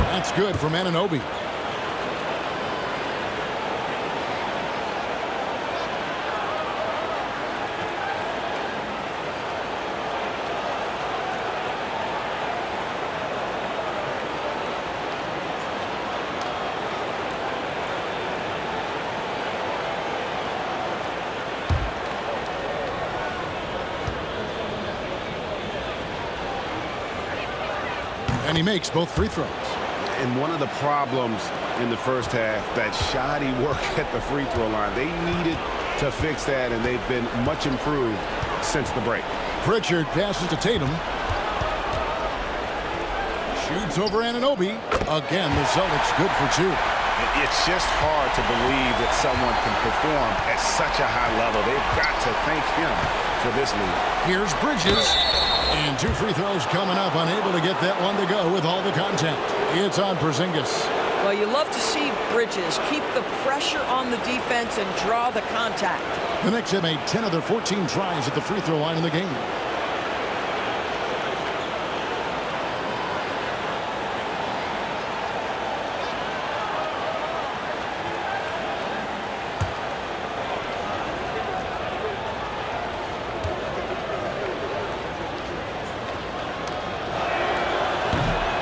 That's good from Anunoby. And he makes both free throws. And one of the problems in the first half, that shoddy work at the free throw line. They needed to fix that, and they've been much improved since the break. Pritchard passes to Tatum. Shoots over Anunoby. Again, the Celtics good for two. It's just hard to believe that someone can perform at such a high level. They've got to thank him for this lead. Here's Bridges. And two free throws coming up, unable to get that one to go with all the contact. It's on Porzingis. Well, you love to see Bridges keep the pressure on the defense and draw the contact. The Knicks have made 10 of their 14 tries at the free throw line in the game.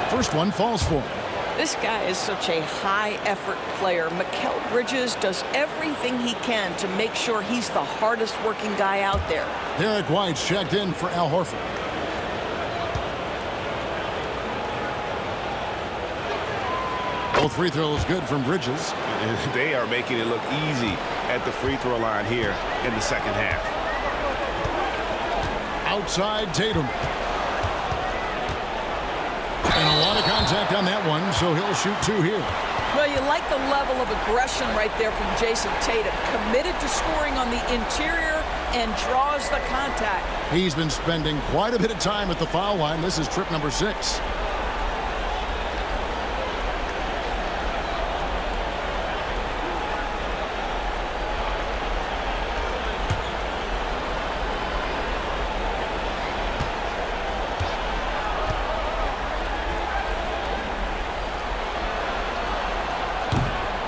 First one falls for him. This guy is such a high-effort player. Mikal Bridges does everything he can to make sure he's the hardest-working guy out there. Derek White's checked in for Al Horford. Both free throws good from Bridges. They are making it look easy at the free throw line here in the second half. Outside Tatum. And a lot of contact on that one, so he'll shoot two here. Well, you like the level of aggression right there from Jayson Tatum. Committed to scoring on the interior and draws the contact. He's been spending quite a bit of time at the foul line. This is trip number 6.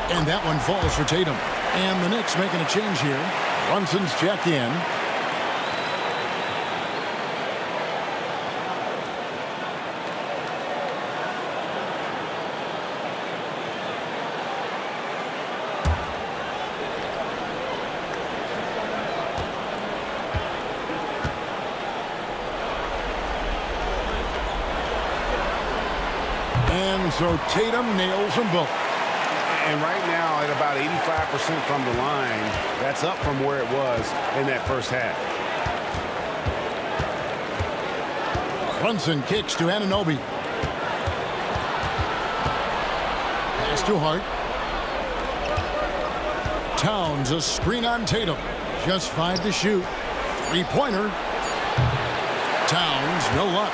And that one falls for Tatum. And the Knicks making a change here. Brunson's checked in. And so Tatum nails them both. And right now, at about 85% from the line, that's up from where it was in that first half. Brunson kicks to Anunoby. Pass to Hart. Towns a screen on Tatum. Just 5 to shoot. Three-pointer. Towns, no luck.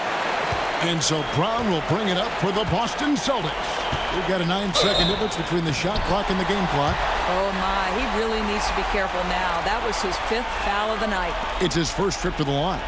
And so Brown will bring it up for the Boston Celtics. We've got a 9-second difference between the shot clock and the game clock. Oh, my. He really needs to be careful now. That was his 5th foul of the night. It's his first trip to the line.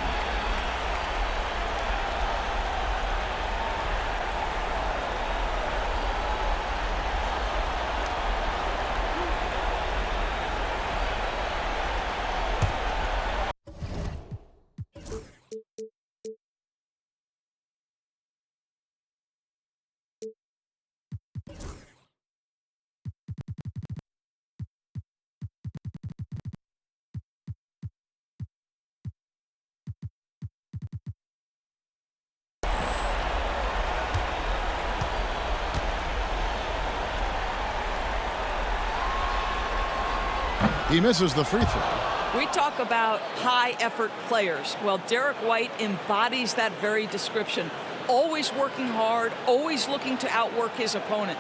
He misses the free throw. We talk about high-effort players. Well, Derek White embodies that very description. Always working hard, always looking to outwork his opponent.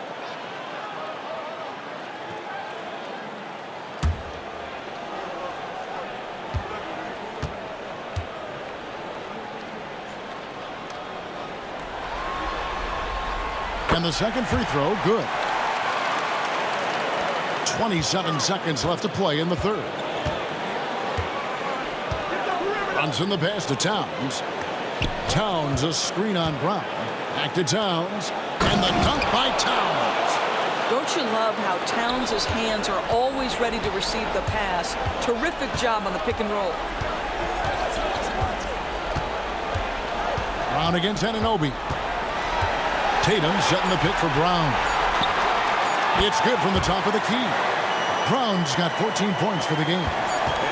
And the second free throw, good. 27 seconds left to play in the third. Brunson the pass to Towns. Towns a screen on Brown. Back to Towns. And the dunk by Towns. Don't you love how Towns' hands are always ready to receive the pass? Terrific job on the pick and roll. Brown against Anunoby. Tatum setting the pick for Brown. It's good from the top of the key. Brown's got 14 points for the game.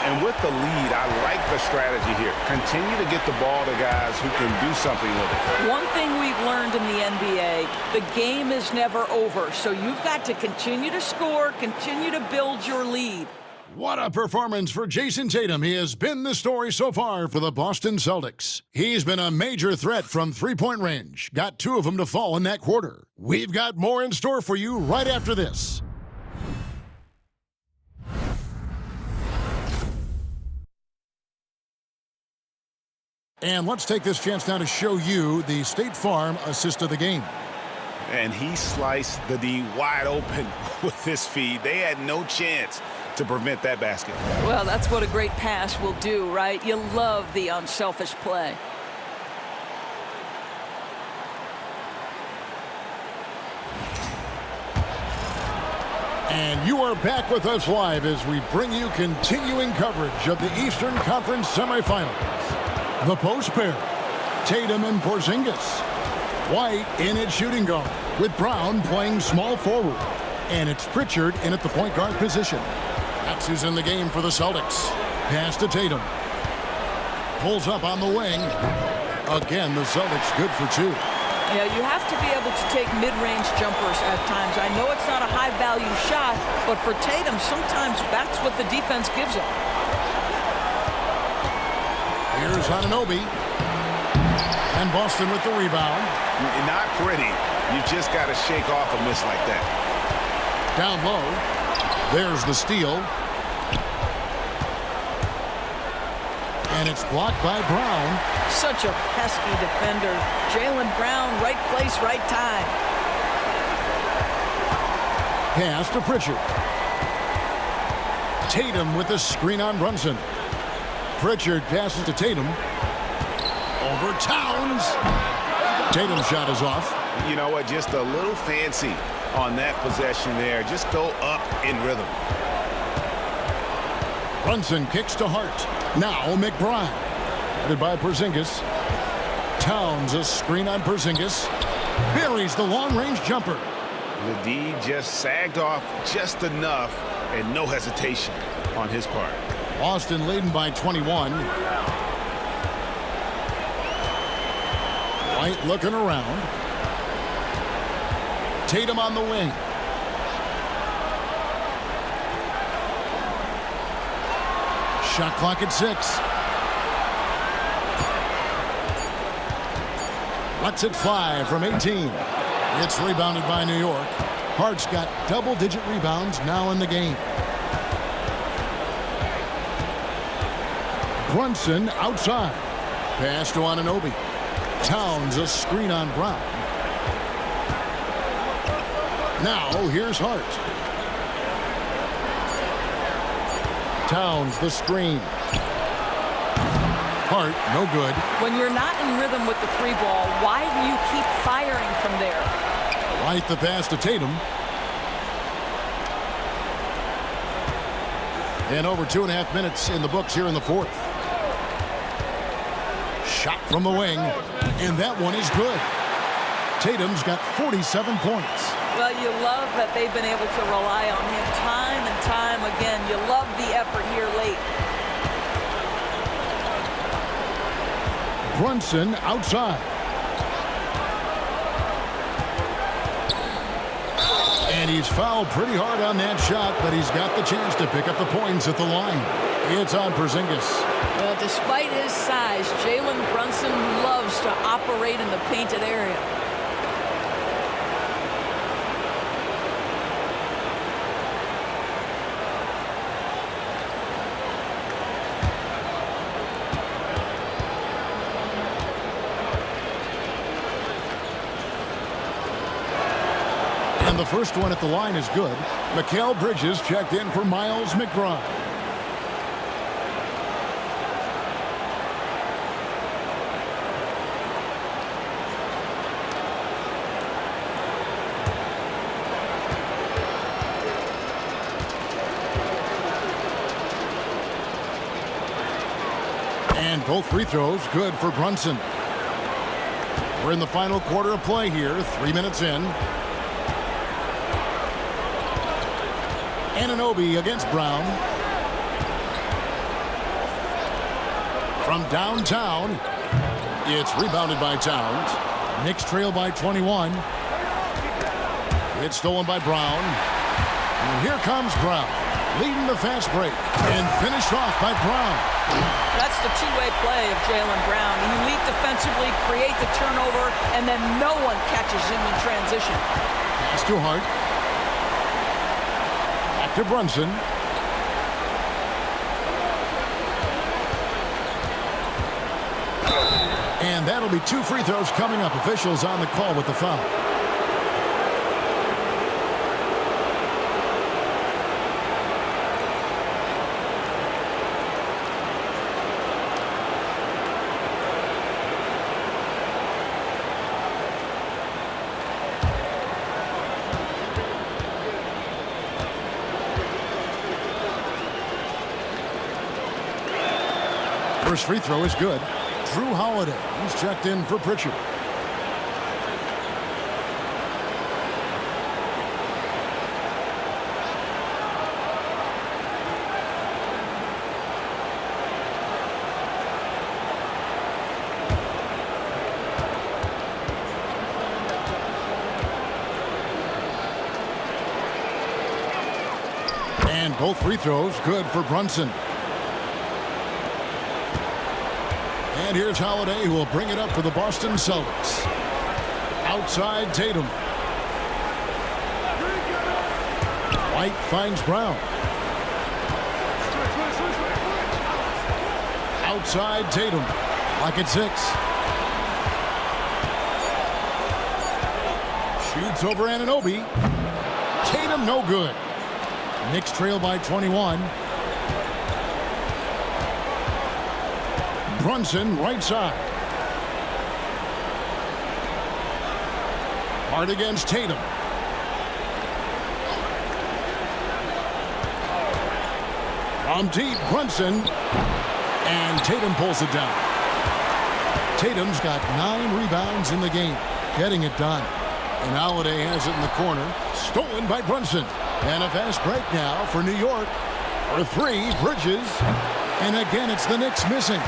And with the lead, I like the strategy here. Continue to get the ball to guys who can do something with it. One thing we've learned in the NBA, the game is never over. So you've got to continue to score, continue to build your lead. What a performance for Jayson Tatum. He has been the story so far for the Boston Celtics. He's been a major threat from three-point range. Got 2 of them to fall in that quarter. We've got more in store for you right after this. And let's take this chance now to show you the State Farm assist of the game. And he sliced the D wide open with his feed. They had no chance to prevent that basket. Well, that's what a great pass will do, right? You love the unselfish play. And you are back with us live as we bring you continuing coverage of the Eastern Conference Semifinals. The post pair, Tatum and Porzingis. White in at shooting guard, with Brown playing small forward. And it's Pritchard in at the point guard position. That's who's in the game for the Celtics. Pass to Tatum. Pulls up on the wing. Again, the Celtics good for 2. Yeah, you have to be able to take mid-range jumpers at times. I know it's not a high-value shot, but for Tatum, sometimes that's what the defense gives him. Here's Anunoby. And Boston with the rebound. Not pretty. You just got to shake off a miss like that. Down low. There's the steal. And it's blocked by Brown. Such a pesky defender. Jaylen Brown, right place, right time. Pass to Pritchard. Tatum with the screen on Brunson. Pritchard passes to Tatum. Over Towns. Tatum's shot is off. You know what? Just a little fancy on that possession there. Just go up in rhythm. Brunson kicks to Hart. Now McBride. Headed by Porzingis. Towns a screen on Porzingis. Buries the long-range jumper. The D just sagged off just enough and no hesitation on his part. Boston leading by 21. White looking around. Tatum on the wing. Shot clock at 6. Lets it fly from 18. It's rebounded by New York. Hart's got double-digit rebounds now in the game. Brunson outside. Pass to Anunoby. Towns a screen on Brown. Now, here's Hart. Towns, the screen. Hart, no good. When you're not in rhythm with the free ball, why do you keep firing from there? Right the pass to Tatum. And over 2.5 minutes in the books here in the fourth. Shot from the wing, and that one is good. Tatum's got 47 points. Well, you love that they've been able to rely on him time and time again. You love the effort here late. Brunson outside. And he's fouled pretty hard on that shot, but he's got the chance to pick up the points at the line. It's on Porzingis. Well, despite his size, Jalen Brunson loves to operate in the painted area. And the first one at the line is good. Mikal Bridges checked in for Miles McBride. And both free throws good for Brunson. We're in the final quarter of play here, 3 minutes in. Anunoby against Brown. From downtown, it's rebounded by Towns. Knicks trail by 21. It's stolen by Brown. And here comes Brown, leading the fast break, and finished off by Brown. That's the two-way play of Jaylen Brown. You lead defensively, create the turnover, and then no one catches him in transition. Pass to Hart. To Brunson. And that'll be 2 free throws coming up. Officials on the call with the foul. First free throw is good. Drew Holiday. He's checked in for Pritchard. And both free throws good for Brunson. And here's Holiday, who will bring it up for the Boston Celtics. Outside Tatum. White finds Brown. Outside Tatum. Lock at 6. Shoots over Anunoby. Tatum no good. Knicks trail by 21. Brunson right side. Hard against Tatum. From deep, Brunson. And Tatum pulls it down. Tatum's got 9 rebounds in the game. Getting it done. And Holiday has it in the corner. Stolen by Brunson. And a fast break now for New York. For 3, Bridges. And again, it's the Knicks missing.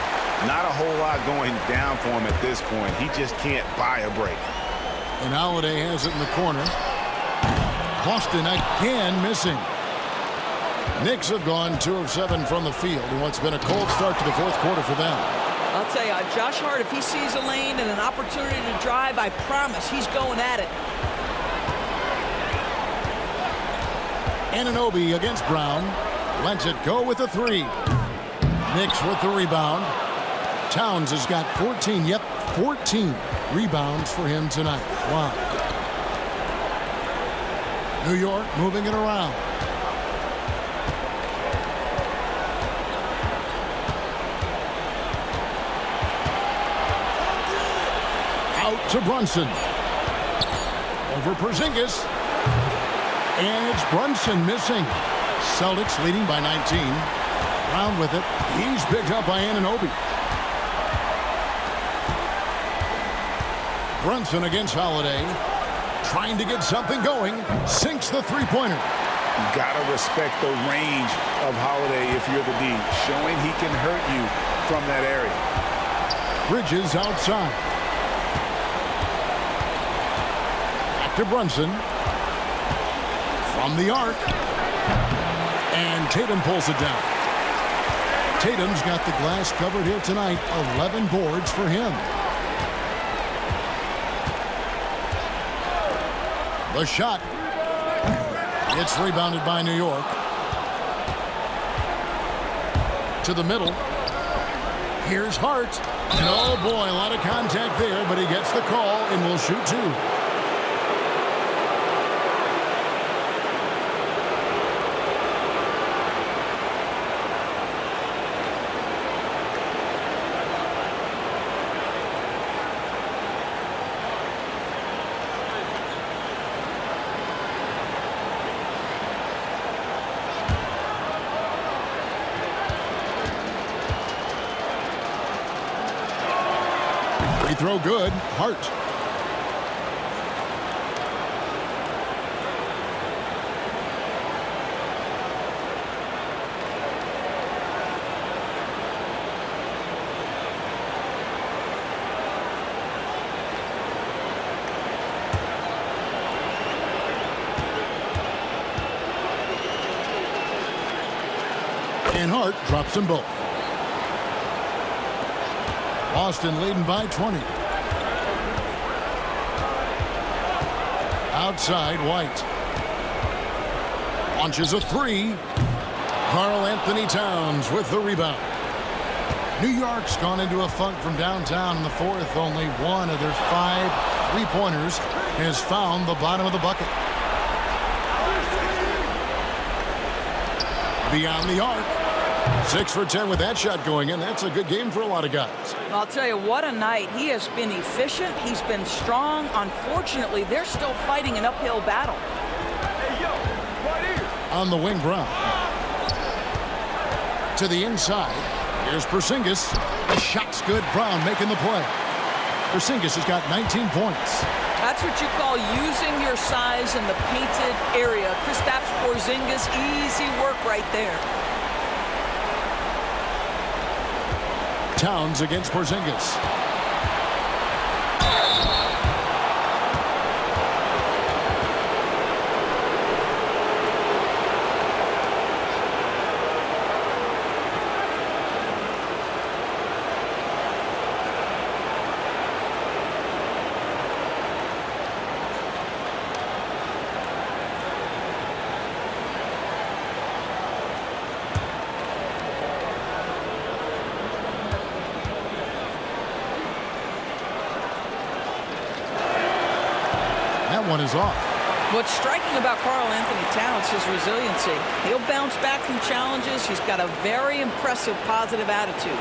Not a whole lot going down for him at this point. He just can't buy a break. And Holiday has it in the corner. Boston again missing. Knicks have gone 2 of 7 from the field in what's been a cold start to the fourth quarter for them. I'll tell you, Josh Hart, if he sees a lane and an opportunity to drive, I promise he's going at it. Anunoby against Brown. Lets it go with a 3. Knicks with the rebound. Towns has got 14. Yep, 14 rebounds for him tonight. Wow. New York moving it around. Out to Brunson. Over Porzingis. And it's Brunson missing. Celtics leading by 19. Brown with it. He's picked up by Anunoby. Brunson against Holiday. Trying to get something going. Sinks the three-pointer. You gotta respect the range of Holiday if you're the D. Showing he can hurt you from that area. Bridges outside. Back to Brunson. From the arc. And Tatum pulls it down. Tatum's got the glass covered here tonight. 11 boards for him. The shot. It's rebounded by New York. To the middle. Here's Hart. And oh boy, a lot of contact there, but he gets the call and will shoot two. Free throw good. Hart. And Hart drops them both. Boston leading by 20. Outside, White. Launches a three. Karl Anthony Towns with the rebound. New York's gone into a funk from downtown in the fourth. Only one of their 5 three-pointers has found the bottom of the bucket. Beyond the arc. 6 for 10 with that shot going in. That's a good game for a lot of guys. I'll tell you, what a night. He has been efficient. He's been strong. Unfortunately, they're still fighting an uphill battle. Hey, yo, right here. On the wing, Brown. To the inside. Here's Porzingis. The shot's good. Brown making the play. Porzingis has got 19 points. That's what you call using your size in the painted area. Kristaps Porzingis, easy work right there. Towns against Porzingis. That one is off. What's striking about Karl Anthony Towns is resiliency. He'll bounce back from challenges. He's got a very impressive positive attitude.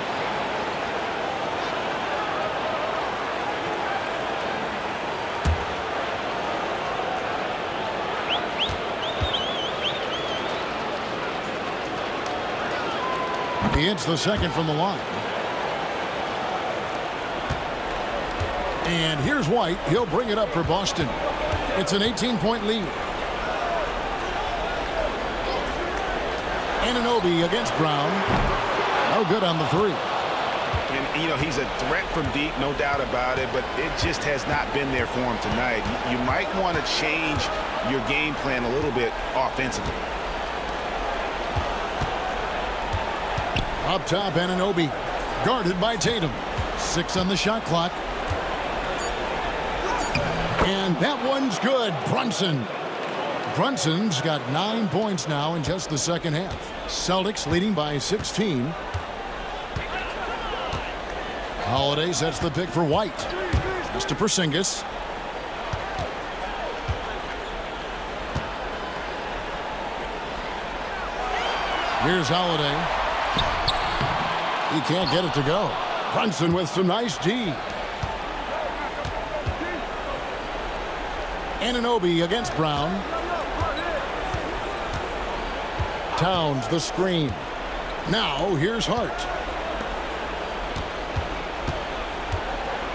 He hits the second from the line. And here's White. He'll bring it up for Boston. It's an 18-point lead. Anunoby against Brown. No good on the three. And, you know, he's a threat from deep, no doubt about it, but it just has not been there for him tonight. You might want to change your game plan a little bit offensively. Up top, Anunoby. Guarded by Tatum. 6 on the shot clock. And that one's good. Brunson. Brunson's got 9 points now in just the second half. Celtics leading by 16. Holiday sets the pick for White. Pass to Porzingis. Here's Holiday. He can't get it to go. Brunson with some nice D. Anunoby against Brown. Towns the screen. Now here's Hart.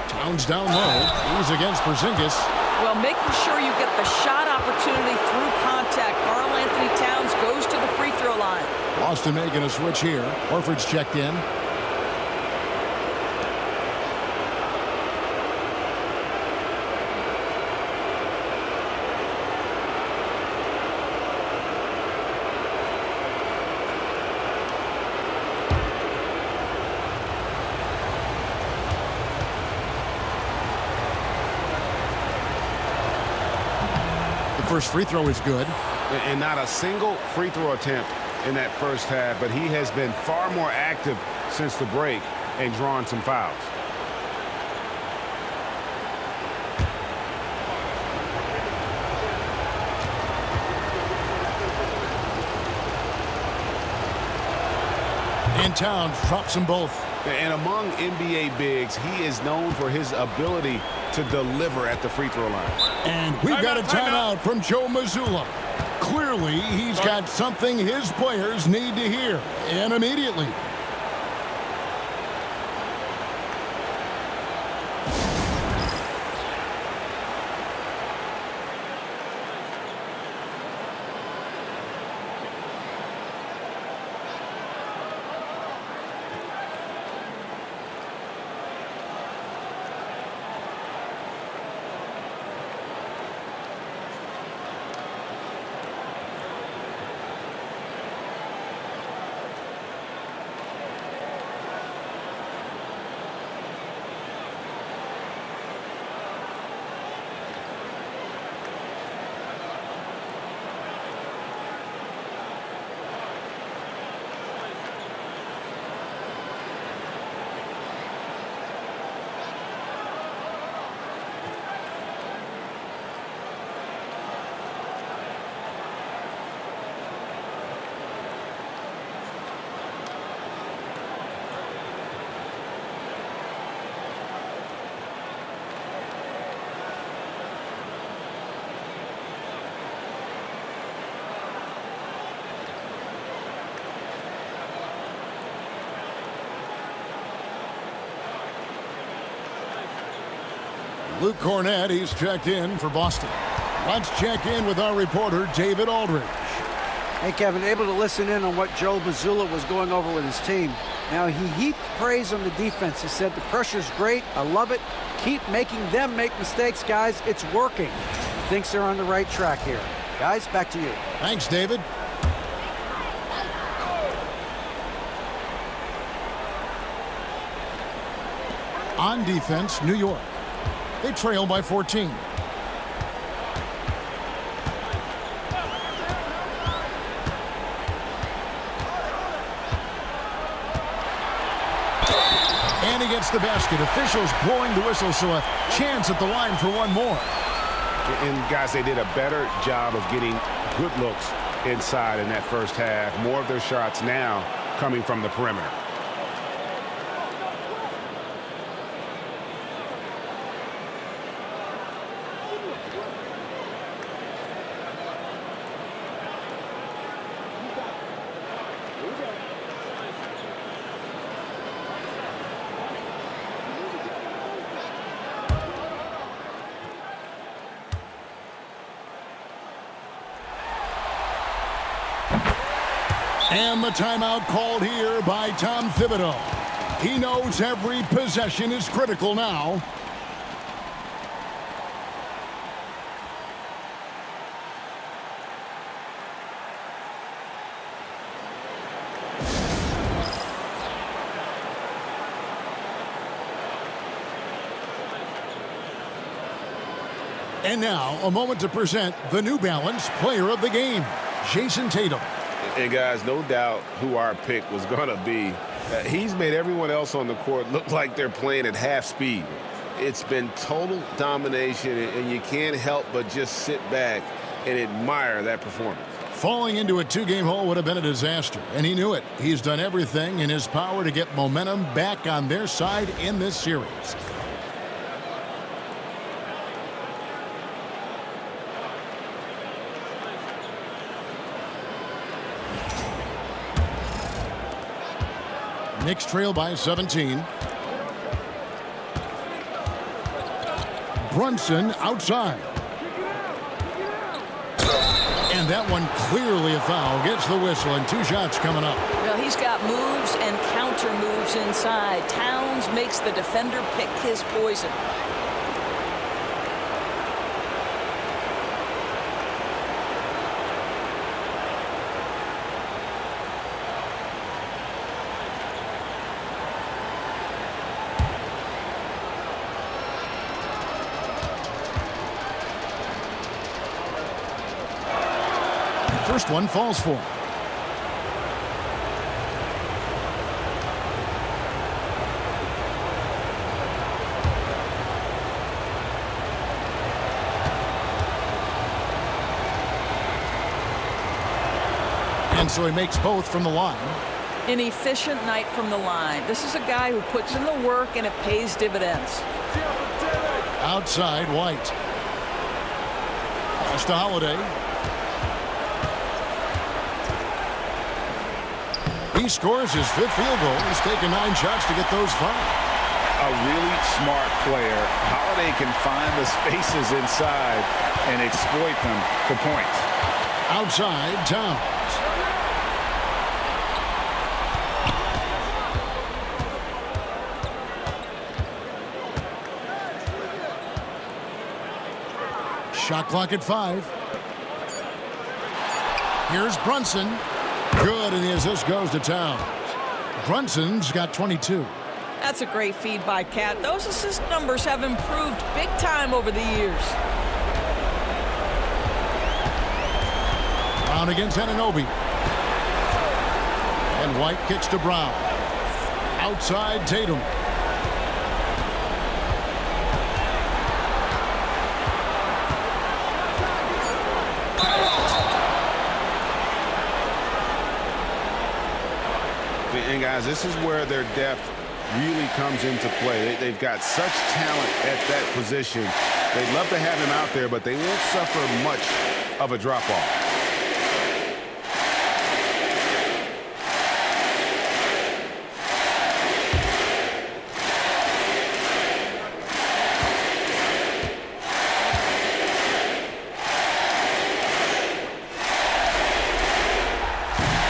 Towns down low. He's against Porzingis. Well, making sure you get the shot opportunity through contact. Karl-Anthony Towns goes to the free throw line. Boston making a switch here. Horford's checked in. First free throw is good. And not a single free throw attempt in that first half, but he has been far more active since the break and drawn some fouls. And Towns drops them both. And among NBA bigs, he is known for his ability to deliver at the free throw line. And we've got a timeout from Joe Mazzulla. Clearly, he's got something his players need to hear, and immediately. Luke Cornett, he's checked in for Boston. Let's check in with our reporter, David Aldridge. Hey, Kevin, able to listen in on what Joe Mazzulla was going over with his team. Now, he heaped praise on the defense. He said, the pressure's great. I love it. Keep making them make mistakes, guys. It's working. He thinks they're on the right track here. Guys, back to you. Thanks, David. On defense, New York. They trail by 14. And he gets the basket. Officials blowing the whistle, so a chance at the line for one more. And guys, they did a better job of getting good looks inside in that first half. More of their shots now coming from the perimeter. And the timeout called here by Tom Thibodeau. He knows every possession is critical now. And now, a moment to present the New Balance Player of the Game, Jayson Tatum. And guys, no doubt who our pick was going to be. He's made everyone else on the court look like they're playing at half speed. It's been total domination, and you can't help but just sit back and admire that performance. Falling into a two-game hole would have been a disaster, and he knew it. He's done everything in his power to get momentum back on their side in this series. Knicks trail by 17. Brunson outside. And that one clearly a foul. Gets the whistle, and 2 shots coming up. Well, he's got moves and counter moves inside. Towns makes the defender pick his poison. First one falls for him. And so he makes both from the line. An efficient night from the line. This is a guy who puts in the work and it pays dividends. Outside, White. Pass to Holiday. He scores his 5th field goal. He's taken 9 shots to get those 5. A really smart player. Holiday can find the spaces inside and exploit them for points. Outside, Towns. Shot clock at 5. Here's Brunson. Good, and the assist goes to Towns. Brunson's got 22. That's a great feed by Cat. Those assist numbers have improved big time over the years. Brown against Anunoby. And White kicks to Brown. Outside, Tatum. And guys, this is where their depth really comes into play. They've got such talent at that position. They'd love to have him out there, but they won't suffer much of a drop-off.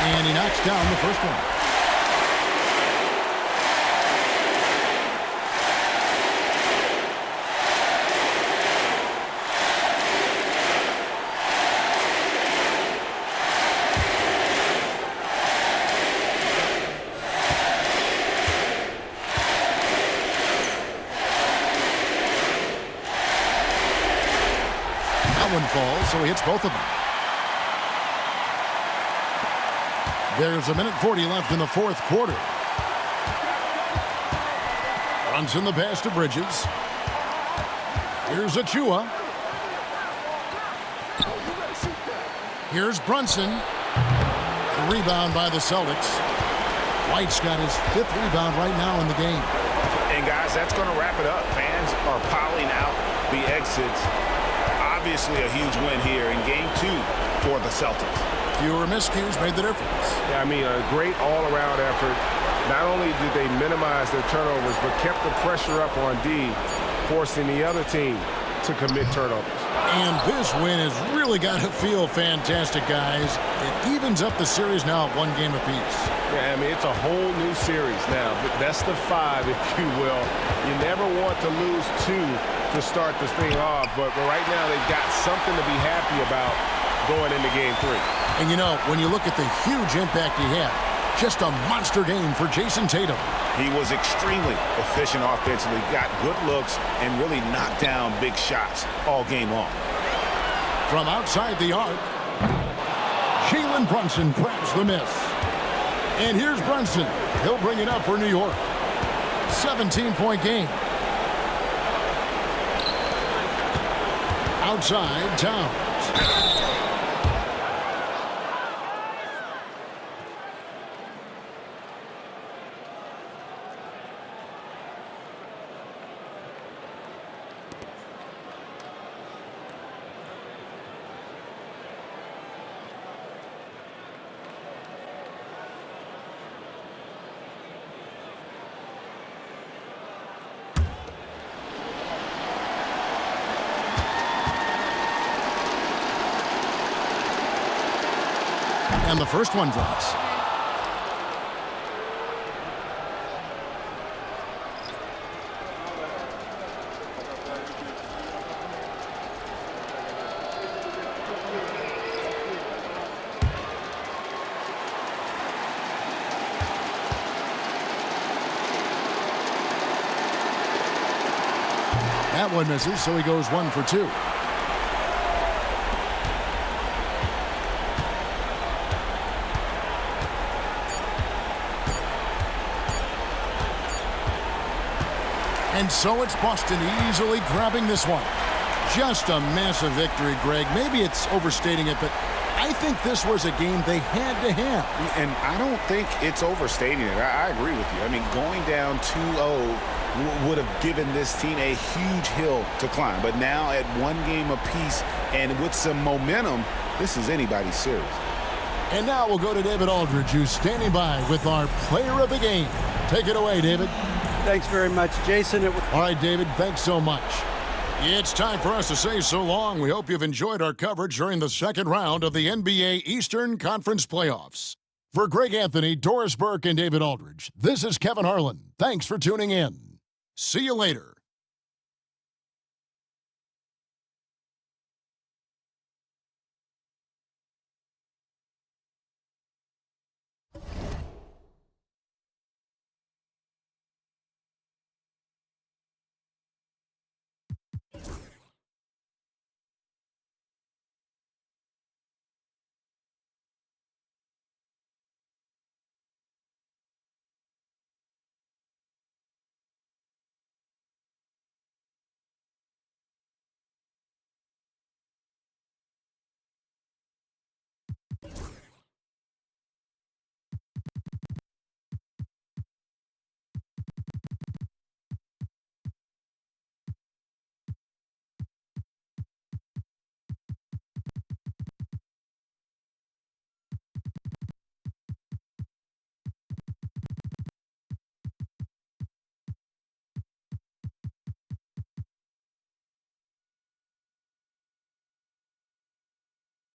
And he knocks down the first one. One falls, so he hits both of them. There's 1:40 left in the 4th quarter. Brunson the pass to Bridges. Here's Achua. Here's Brunson. The rebound by the Celtics. White's got his 5th rebound right now in the game. And guys, that's going to wrap it up. Fans are piling out the exits. Obviously a huge win here in Game 2 for the Celtics. Fewer miscues made the difference. Yeah, I mean, a great all-around effort. Not only did they minimize their turnovers, but kept the pressure up on D, forcing the other team to commit turnovers. And this win has really got to feel fantastic, guys. It evens up the series now at 1 game apiece. Yeah, I mean, it's a whole new series now. Best of 5, if you will. You never want to lose 2 to start this thing off, but right now they've got something to be happy about going into Game 3. And you know, when you look at the huge impact he had, just a monster game for Jayson Tatum. He was extremely efficient offensively, got good looks, and really knocked down big shots all game long. From outside the arc, Jalen Brunson grabs the miss. And here's Brunson. He'll bring it up for New York. 17-point game. Outside, Towns. And the first one drops. That one misses, so he goes 1 for 2. And so it's Boston easily grabbing this one. Just a massive victory, Greg. Maybe it's overstating it, but I think this was a game they had to have. And I don't think it's overstating it. I agree with you. I mean, going down 2-0 would have given this team a huge hill to climb. But now at 1 game apiece and with some momentum, this is anybody's series. And now we'll go to David Aldridge, who's standing by with our player of the game. Take it away, David. Thanks very much, Jason. All right, David, thanks so much. It's time for us to say so long. We hope you've enjoyed our coverage during the second round of the NBA Eastern Conference Playoffs. For Greg Anthony, Doris Burke, and David Aldridge, this is Kevin Harlan. Thanks for tuning in. See you later.